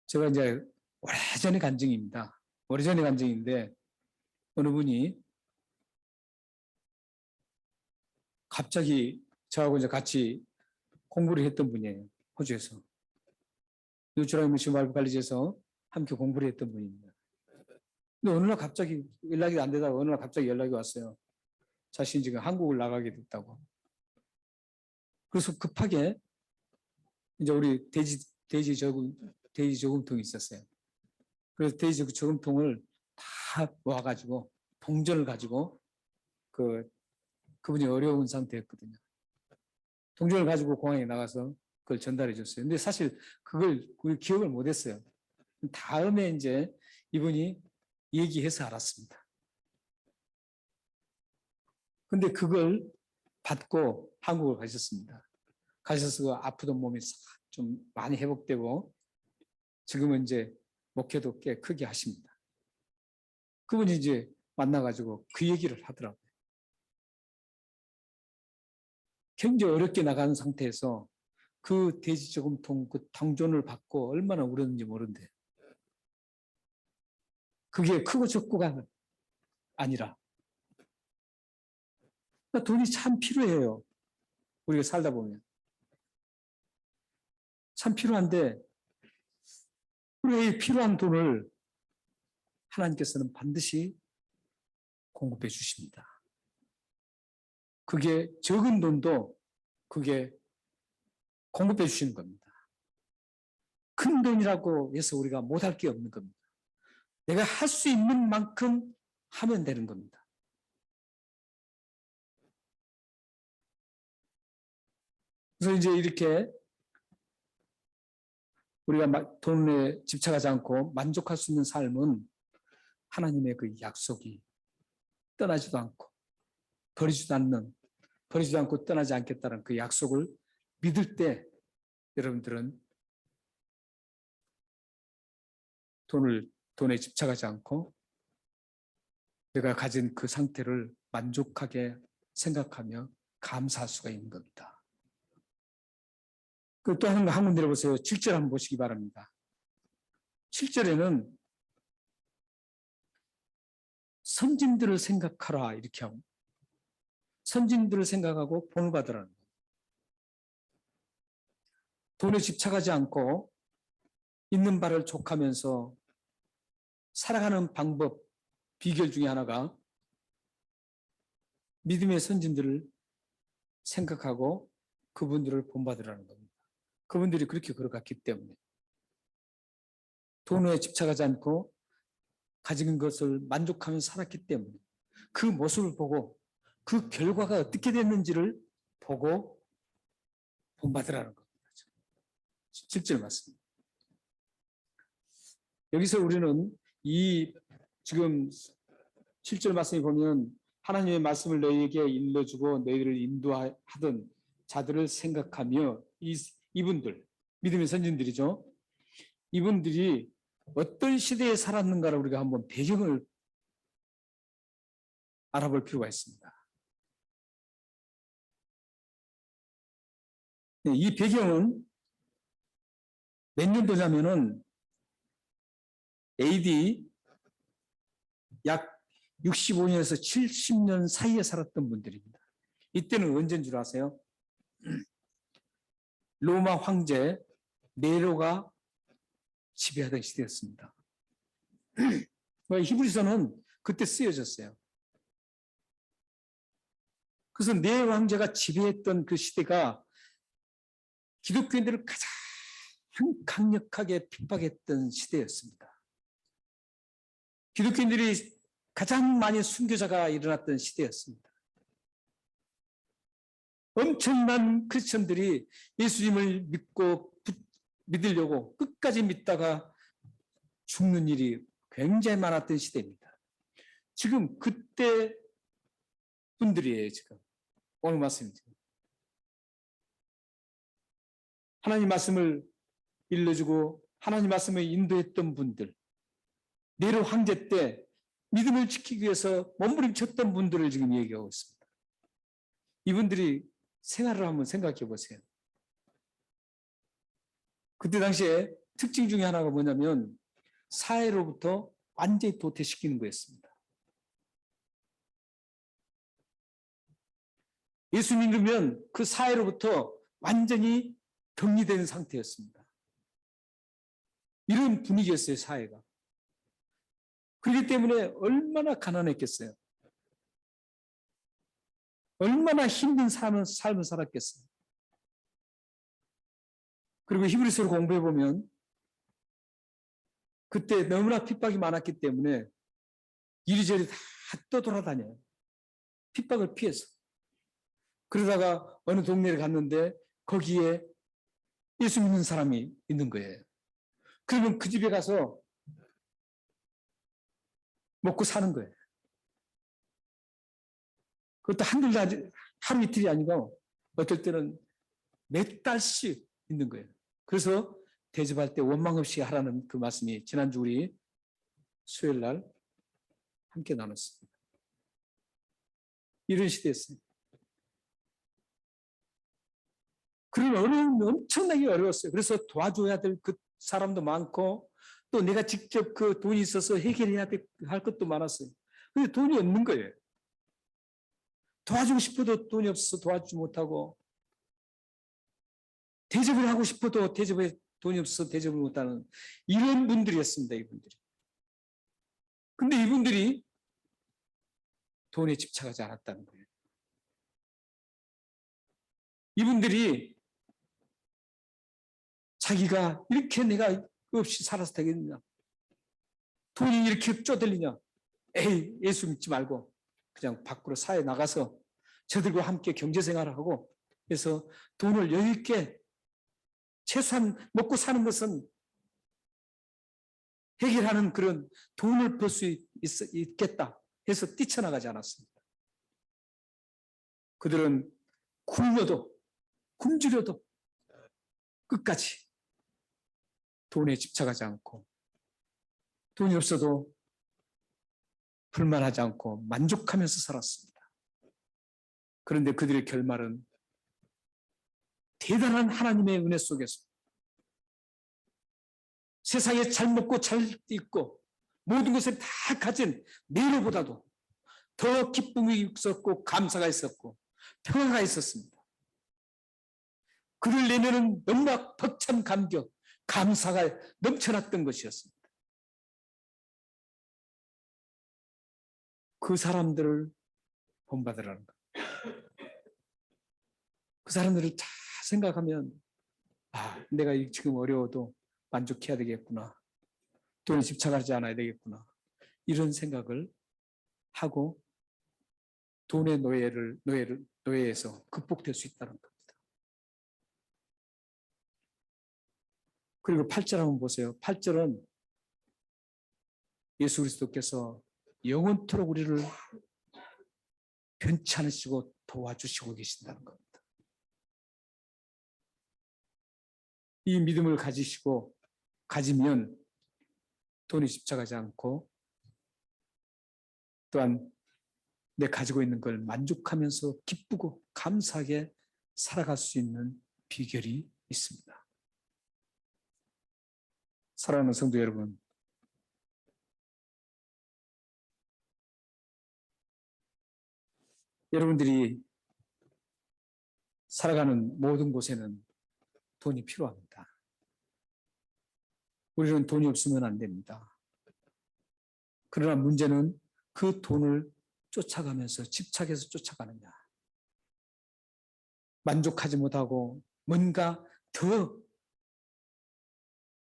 제가 이제 오래전의 간증입니다. 오래전의 간증인데, 어느 분이 갑자기 저하고 이제 같이 공부를 했던 분이에요. 호주에서. 뉴트럴 미션 발부 관리소에서 함께 공부를 했던 분입니다. 근데 어느 날 갑자기 연락이 안 되다가 어느 날 갑자기 연락이 왔어요. 자신이 지금 한국을 나가게 됐다고. 그래서 급하게 이제 우리 돼지 저금통이 있었어요. 그래서 돼지 저금통을 다 모아가지고 동전을 가지고 그분이 어려운 상태였거든요. 동전을 가지고 공항에 나가서 그걸 전달해 줬어요. 근데 사실 그걸 기억을 못 했어요. 다음에 이제 이분이 얘기해서 알았습니다. 근데 그걸 받고 한국을 가셨습니다. 가셔서 아프던 몸이 좀 많이 회복되고 지금은 이제 목회도 꽤 크게 하십니다. 그분이 이제 만나가지고 그 얘기를 하더라고요. 굉장히 어렵게 나가는 상태에서 그 돼지 저금통 그 동전을 받고 얼마나 울었는지 모른대. 그게 크고 적고가 아니라 돈이 참 필요해요. 우리가 살다 보면. 참 필요한데 우리가 이 필요한 돈을 하나님께서는 반드시 공급해 주십니다. 그게 적은 돈도 그게 공급해 주시는 겁니다. 큰 돈이라고 해서 우리가 못할 게 없는 겁니다. 내가 할 수 있는 만큼 하면 되는 겁니다. 그래서 이제 이렇게 우리가 돈에 집착하지 않고 만족할 수 있는 삶은 하나님의 그 약속이 떠나지도 않고 버리지도 않고 떠나지 않겠다는 그 약속을 믿을 때 여러분들은 돈에 집착하지 않고 내가 가진 그 상태를 만족하게 생각하며 감사할 수가 있는 겁니다. 또 한 군 내려보세요. 7절 한번 보시기 바랍니다. 7절에는 선진들을 생각하라 이렇게 하고 선진들을 생각하고 본을 받으라는 거예요. 돈에 집착하지 않고 있는 바를 족하면서 살아가는 방법, 비결 중에 하나가 믿음의 선진들을 생각하고 그분들을 본받으라는 겁니다. 그분들이 그렇게 걸어갔기 때문에 돈에 집착하지 않고 가진 것을 만족하면서 살았기 때문에 그 모습을 보고 그 결과가 어떻게 됐는지를 보고 본받으라는 겁니다. 7절 말씀. 여기서 우리는 이 지금 7절 말씀에 보면 하나님의 말씀을 너희에게 일러주고 너희를 인도하던 자들을 생각하며 이분들, 믿음의 선진들이죠. 이분들이 어떤 시대에 살았는가를 우리가 한번 배경을 알아볼 필요가 있습니다. 이 배경은 몇 년도냐면은 AD 약 65년에서 70년 사이에 살았던 분들입니다. 이때는 언제인 줄 아세요? 로마 황제 네로가 지배하던 시대였습니다. 히브리서는 그때 쓰여졌어요. 그래서 네로 황제가 지배했던 그 시대가 기독교인들을 가장 강력하게 핍박했던 시대였습니다. 기독교인들이 가장 많이 순교자가 일어났던 시대였습니다. 엄청난 크리스천들이 예수님을 믿고 믿으려고 끝까지 믿다가 죽는 일이 굉장히 많았던 시대입니다. 지금 그때 분들이에요. 지금 오늘 말씀입니다. 하나님 말씀을 일러주고 하나님 말씀을 인도했던 분들, 네로 황제 때 믿음을 지키기 위해서 몸부림쳤던 분들을 지금 얘기하고 있습니다. 이분들이 생활을 한번 생각해 보세요. 그때 당시에 특징 중에 하나가 뭐냐면 사회로부터 완전히 도태시키는 거였습니다. 예수 믿으면 그 사회로부터 완전히 격리되는 상태였습니다. 이런 분위기였어요, 사회가. 그렇기 때문에 얼마나 가난했겠어요. 얼마나 힘든 삶을 살았겠어요. 그리고 히브리서를 공부해 보면 그때 너무나 핍박이 많았기 때문에 이리저리 다 떠돌아다녀요. 핍박을 피해서. 그러다가 어느 동네를 갔는데 거기에 예수 믿는 사람이 있는 거예요. 그러면 그 집에 가서 먹고 사는 거예요. 그것도 하루 이틀이 아니고 어떨 때는 몇 달씩 있는 거예요. 그래서 대접할 때 원망 없이 하라는 그 말씀이 지난주 우리 수요일 날 함께 나눴습니다. 이런 시대였어요. 그런 어려움이 엄청나게 어려웠어요. 그래서 도와줘야 될 그 사람도 많고 또 내가 직접 그 돈이 있어서 해결해야 할 것도 많았어요. 근데 돈이 없는 거예요. 도와주고 싶어도 돈이 없어서 도와주지 못하고 대접을 하고 싶어도 대접에 돈이 없어서 대접을 못하는 이런 분들이었습니다. 이분들이. 근데 이분들이 돈에 집착하지 않았다는 거예요. 이분들이 자기가 이렇게 내가 없이 살아서 되겠느냐, 돈이 이렇게 쪼들리냐, 에이 예수 믿지 말고 그냥 밖으로 사회에 나가서 저들과 함께 경제생활을 하고 해서 돈을 여유 있게 최소한 먹고 사는 것은 해결하는 그런 돈을 벌 수 있겠다 해서 뛰쳐나가지 않았습니다. 그들은 굶어도 굶주려도 끝까지 돈에 집착하지 않고 돈이 없어도 불만하지 않고 만족하면서 살았습니다. 그런데 그들의 결말은 대단한 하나님의 은혜 속에서 세상에 잘 먹고 잘 입고 모든 것을 다 가진 네로보다도 더 기쁨이 있었고 감사가 있었고 평화가 있었습니다. 그를 내면은 너무나 벅찬 감격, 감사가 넘쳐났던 것이었습니다. 그 사람들을 본받으라는 것. 그 사람들을 잘 생각하면 내가 지금 어려워도 만족해야 되겠구나. 돈에 집착하지 않아야 되겠구나. 이런 생각을 하고 돈의 노예에서 극복될 수 있다는 겁니다. 그리고 8절 한번 보세요. 8절은 예수 그리스도께서 영원토록 우리를 변치 않으시고 도와주시고 계신다는 겁니다. 이 믿음을 가지면 돈에 집착하지 않고 또한 내 가지고 있는 걸 만족하면서 기쁘고 감사하게 살아갈 수 있는 비결이 있습니다. 사랑하는 성도 여러분, 여러분들이 살아가는 모든 곳에는 돈이 필요합니다. 우리는 돈이 없으면 안 됩니다. 그러나 문제는 그 돈을 쫓아가면서 집착해서 쫓아가느냐, 만족하지 못하고 뭔가 더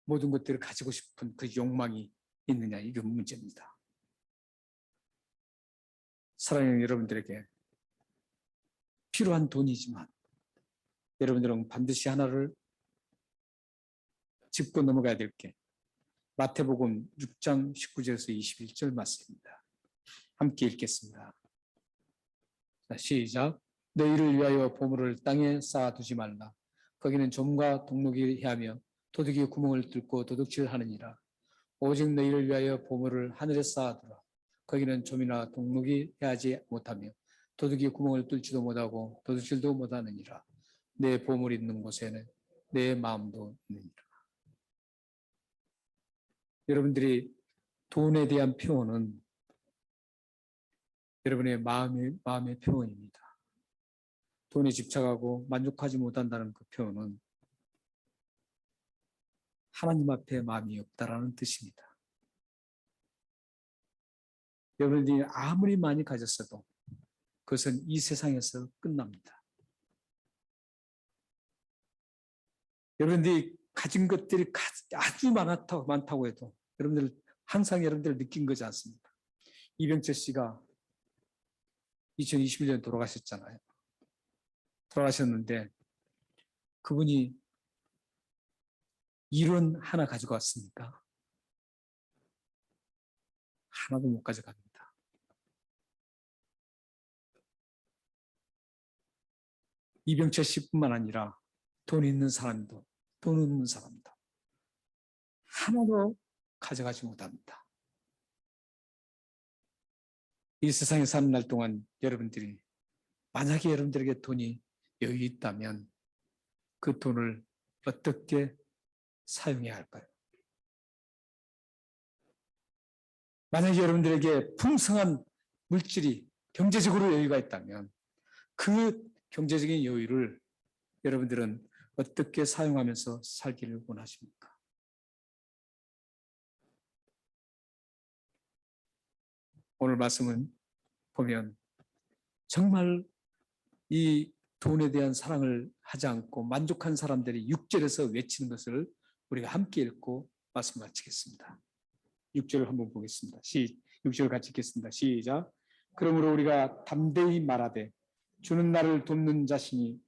모든 것들을 가지고 싶은 그 욕망이 있느냐, 이게 문제입니다. 사랑하는 여러분들에게 필요한 돈이지만 여러분들은 반드시 하나를 짚고 넘어가야 될 게 마태복음 6장 19절에서 21절 말씀입니다. 함께 읽겠습니다. 자, 시작. 너희를 위하여 보물을 땅에 쌓아두지 말라. 거기는 좀과 동록이 해하며 도둑이 구멍을 뚫고 도둑질하느니라. 오직 너희를 위하여 보물을 하늘에 쌓아두라. 거기는 좀이나 동록이 해하지 못하며 도둑이 구멍을 뚫지도 못하고 도둑질도 못하느니라. 내 보물이 있는 곳에는 내 마음도 있느니라. 여러분들이 돈에 대한 표현은 여러분의 마음의 표현입니다. 돈에 집착하고 만족하지 못한다는 그 표현은 하나님 앞에 마음이 없다라는 뜻입니다. 여러분들이 아무리 많이 가졌어도 그것은 이 세상에서 끝납니다. 여러분들이 가진 것들이 아주 많다고 해도 여러분들 항상 여러분들 느낀 거지 않습니까? 이병철 씨가 2021년에 돌아가셨잖아요. 돌아가셨는데 그분이 일은 하나 가지고 왔습니까? 하나도 못 가져갑니다. 이병철 씨뿐만 아니라 돈 있는 사람도 돈 없는 사람도 하나도 가져가지 못합니다. 이 세상에 사는 날 동안 여러분들이 만약에 여러분들에게 돈이 여유 있다면 그 돈을 어떻게 사용해야 할까요? 만약에 여러분들에게 풍성한 물질이 경제적으로 여유가 있다면 그 경제적인 여유를 여러분들은 어떻게 사용하면서 살기를 원하십니까? 오늘 말씀은 보면 정말 이 돈에 대한 사랑을 하지 않고 만족한 사람들이 6절에서 외치는 것을 우리가 함께 읽고 말씀 마치겠습니다. 6절을 한번 보겠습니다. 6절 같이 읽겠습니다. 시작. 그러므로 우리가 담대히 말하되 주는 나를 돕는 자신이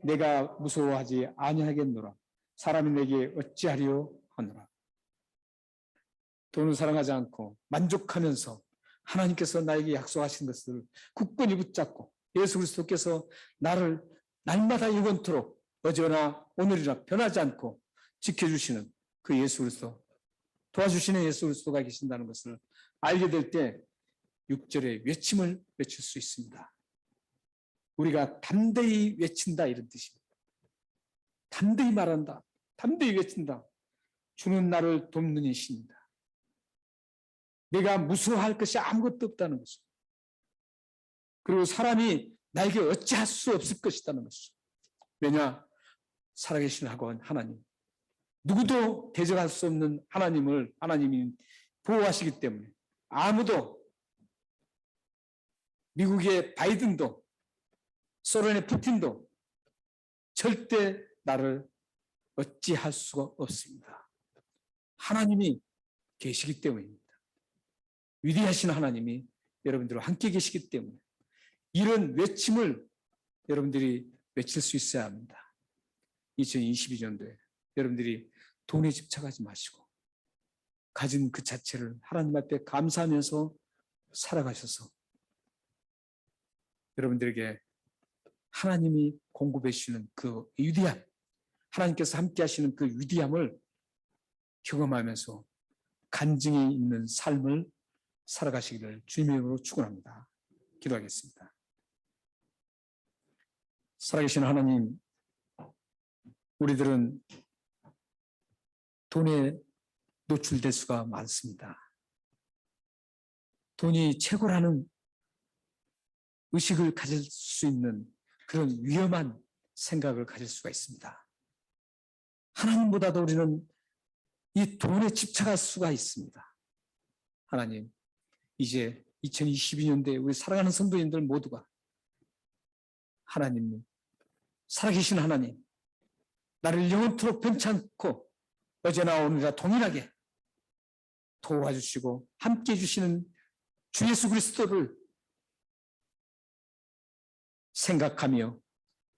내가 무서워하지 아니하겠노라. 사람이 내게 어찌하리요 하노라. 돈을 사랑하지 않고 만족하면서 하나님께서 나에게 약속하신 것을 굳건히 붙잡고 예수 그리스도께서 나를 날마다 영원토록 어제나 오늘이나 변하지 않고 지켜주시는 그 예수 그리스도, 도와주시는 예수 그리스도가 계신다는 것을 알게 될 때 6절의 외침을 외칠 수 있습니다. 우리가 담대히 외친다 이런 뜻입니다. 담대히 말한다. 담대히 외친다. 주는 나를 돕는 이십니다. 내가 무서워할 것이 아무것도 없다는 것이죠. 그리고 사람이 나에게 어찌할 수 없을 것이라는 것이죠. 왜냐? 살아계신 하나님, 누구도 대적할 수 없는 하나님이 보호하시기 때문에 아무도, 미국의 바이든도 소련의 푸틴도 절대 나를 어찌할 수가 없습니다. 하나님이 계시기 때문입니다. 위대하신 하나님이 여러분들과 함께 계시기 때문에 이런 외침을 여러분들이 외칠 수 있어야 합니다. 2022년도에 여러분들이 돈에 집착하지 마시고 가진 그 자체를 하나님 앞에 감사하면서 살아가셔서 여러분들에게 하나님이 공급해 주시는 그 위대함, 하나님께서 함께 하시는 그 위대함을 경험하면서 간증이 있는 삶을 살아가시기를 주님의 이름으로 축원합니다. 기도하겠습니다. 살아계신 하나님, 우리들은 돈에 노출될 수가 많습니다. 돈이 최고라는 의식을 가질 수 있는 그런 위험한 생각을 가질 수가 있습니다. 하나님보다도 우리는 이 돈에 집착할 수가 있습니다. 하나님, 이제 2022년도에 우리 사랑하는 성도님들 모두가 하나님, 살아계신 하나님, 나를 영원토록 변치 않고 어제나 오늘이나 동일하게 도와주시고 함께해 주시는 주 예수 그리스도를 생각하며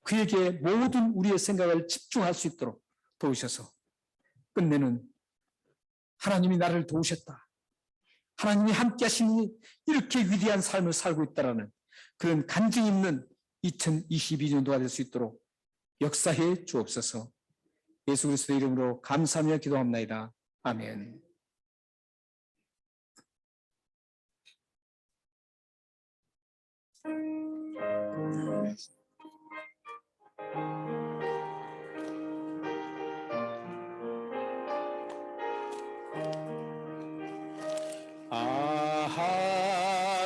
그에게 모든 우리의 생각을 집중할 수 있도록 도우셔서 끝내는 하나님이 나를 도우셨다, 하나님이 함께 하시니 이렇게 위대한 삶을 살고 있다라는 그런 간증 있는 2022년도가 될 수 있도록 역사해 주옵소서. 예수 그리스도의 이름으로 감사하며 기도합나이다. 아멘.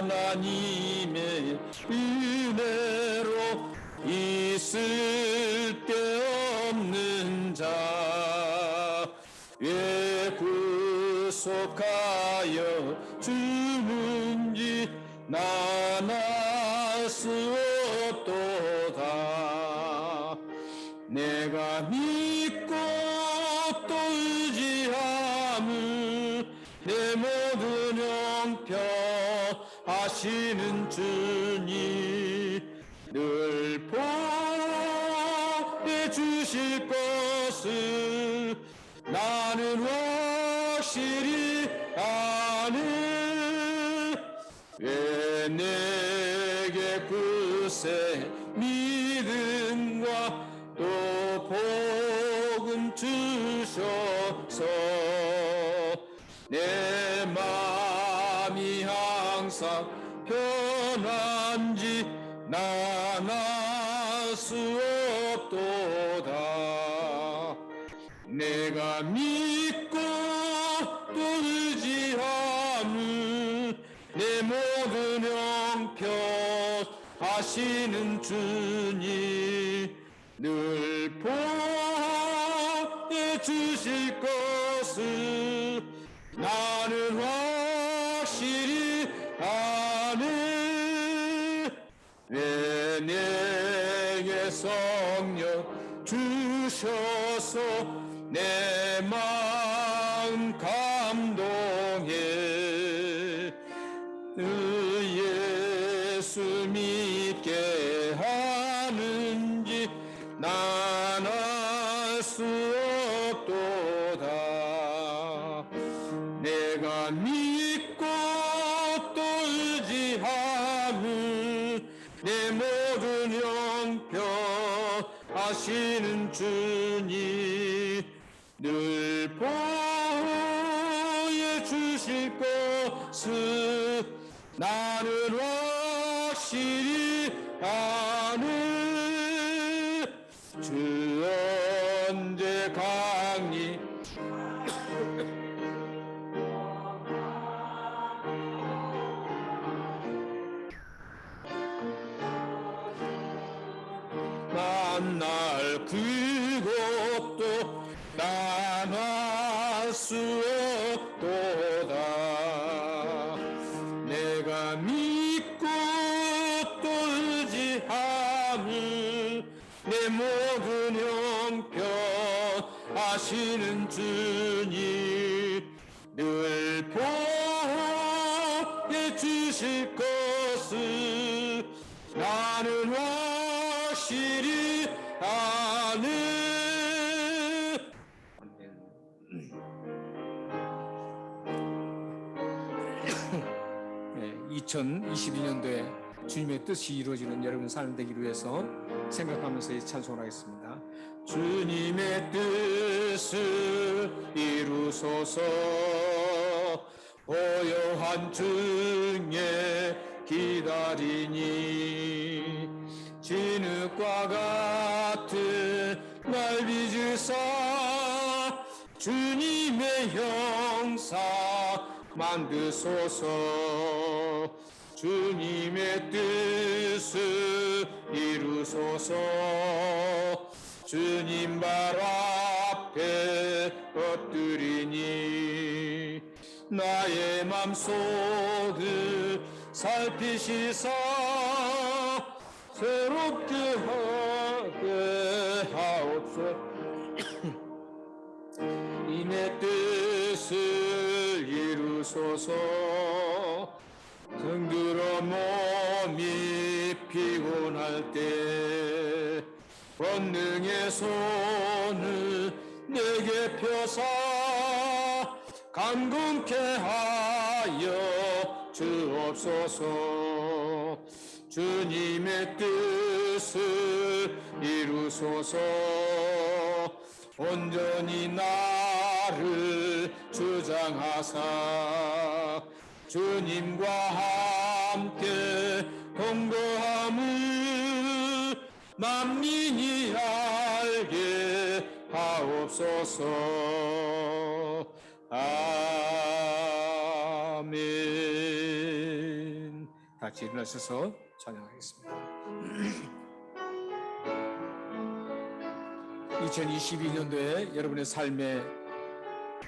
하나님의 은혜로 있을 데 없는 자 왜 구속하여 주는지 난 알 수 없도다. 내가 믿고 또 의지함을 내 모든 형편 하시는 주님 늘 보내 주실 것을 나는 확실히 아네. 왜 내게 글쎄 믿음과 또 복음 주셔서 내 마음이 항상 편한지 난 알 수 없도다. 내가 믿고 또 의지함을 내 모든 형편 하시는 주님 늘 보내 주실 것을 나는 확실히 아네. 왜 내게 성령 주셔서 내 마음 감동해 예수 믿게 하는지 난 알 수 없도다. 내가 믿고 또 의지함을 내 모든 형편 하시는 주님 늘 보여 주실 것을 나는 확실히 아네. 주 언제 강리 만날 그것도 난 알 수 없도다. 내가 믿고 또 의지함을 내 모든 형편 하시는 주님 늘 보내 주실 것을 나는 확실히 아네. 2022년도에 주님의 뜻이 이루어지는 여러분 삶 되기를 위해서 생각하면서 이 찬송을 하겠습니다. 주님의 뜻을 이루소서. 고요한 중에 기다리니 진흙과 같은 날 빚으사 주님의 형상 만드소서. 주님의 뜻을 이루소서. 주님 발 앞에 엎드리니 나의 맘속을 살피시사 새롭게 하게 하옵소서. 이내 뜻을 이루소서. 등들어 몸이 피곤할 때 권능의 손을 내게 펴사 강건케 하여 주옵소서. 주님의 뜻을 이루소서. 온전히 나를 주장하사 주님과 함께 동거함을 만민이 알게 하옵소서. 아멘. 같이 일어나셔서 찬양하겠습니다. 2022년도에 여러분의 삶에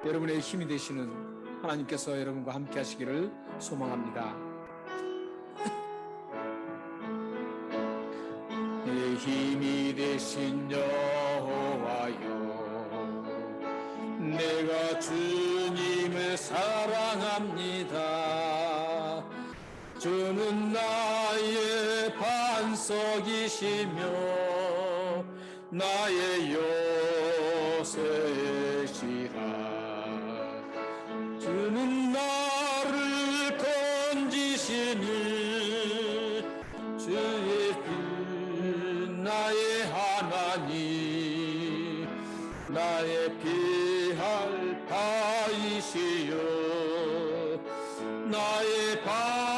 여러분의 힘이 되시는 하나님께서 여러분과 함께 하시기를 소망합니다. 내 힘이 되신 여호와여, 내가 주님을 사랑합니다. 주는 나의 반석이시며 나의 요새시라. 주는 나를 건지시니 주의 뜻 나의 하나님, 나의 피할 바이시여 나의 방패시라.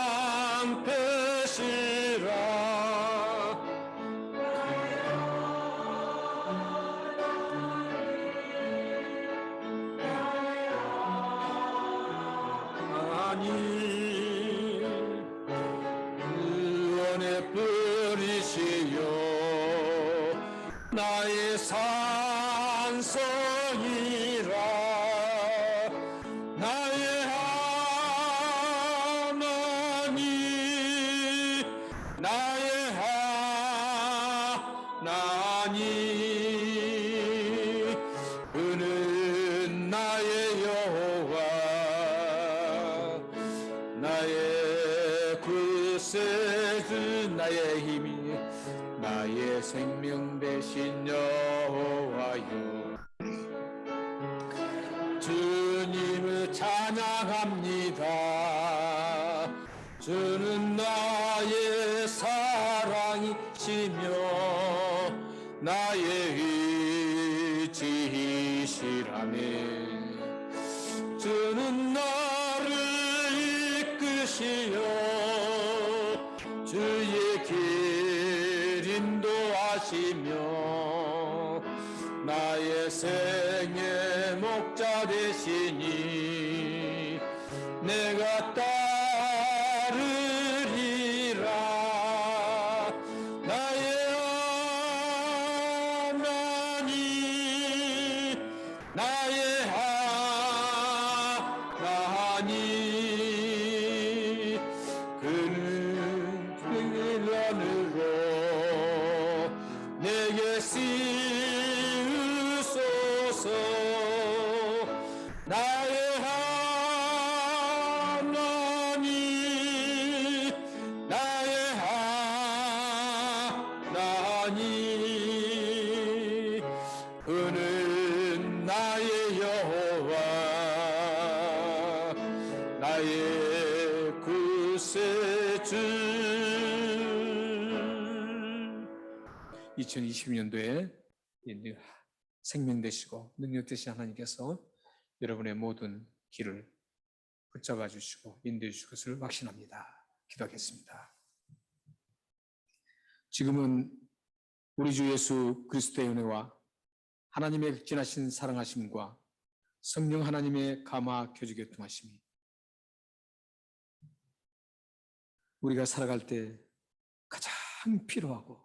구원의 뿌리시여 나의 산성이라. 나의 하나님, 나의 하나님, 그는 나의 여호와, 나의 구세주, 나의 힘이, 나의 생명 되신 여호와여. 주님을 찬양합니다. 주는 나의 사랑이시며 나의 의지이시라네. 주는 나를 이끄시어 주의 길 인도하시며 나의 생의 목자 되시니 내가 따르리라. 나의 하나님, 나의 하나님, 그는 그런으로 내게 씌우소서. 나의 하나님, 나의 하나님, 그는 나의 여호와, 나의 구세주. 2020년도에 생명 되시고 능력 되신 하나님께서 여러분의 모든 길을 붙잡아 주시고 인도해 주실 것을 확신합니다. 기도하겠습니다. 지금은 우리 주 예수 그리스도의 은혜와 하나님의 극진하신 사랑하심과 성령 하나님의 감화 교주 교통하심이 우리가 살아갈 때 가장 필요하고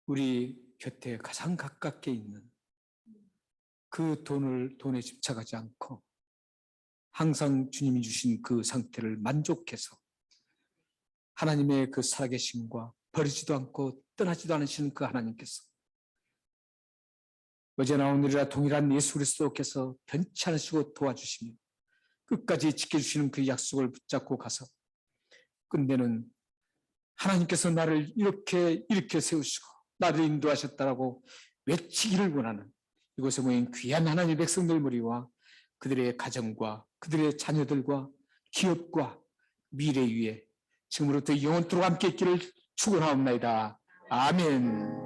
우리 곁에 가장 가깝게 있는 그 돈에 집착하지 않고 항상 주님이 주신 그 상태를 만족해서 하나님의 그 살아계심과 버리지도 않고 떠나지도 않으시는 그 하나님께서 어제나 오늘이라 동일한 예수 그리스도께서 변치 않으시고 도와주시며 끝까지 지켜주시는 그 약속을 붙잡고 가서 끝내는 하나님께서 나를 이렇게 세우시고 나를 인도하셨다라고 외치기를 원하는 이곳에 모인 귀한 하나님의 백성들 무리와 그들의 가정과 그들의 자녀들과 기업과 미래 위에 지금부터 영원토록 함께 있기를 축원하옵나이다. 아멘.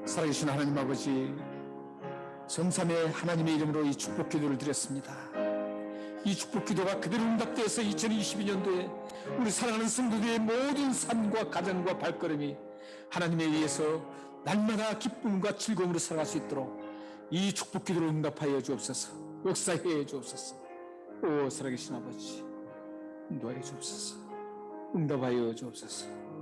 살아계신 하나님 아버지, 성삼의 하나님의 이름으로 이 축복 기도를 드렸습니다. 이 축복 기도가 그대로 응답되어서 2022년도에 우리 사랑하는 성도들의 모든 삶과 가정과 발걸음이 하나님에 의해서 날마다 기쁨과 즐거움으로 살아갈 수 있도록 이 축복 기도를 응답하여 주옵소서. 역사해 주옵소서. 오 살아계신 아버지, 인도하여 주옵소서. 응답하여 주옵소서.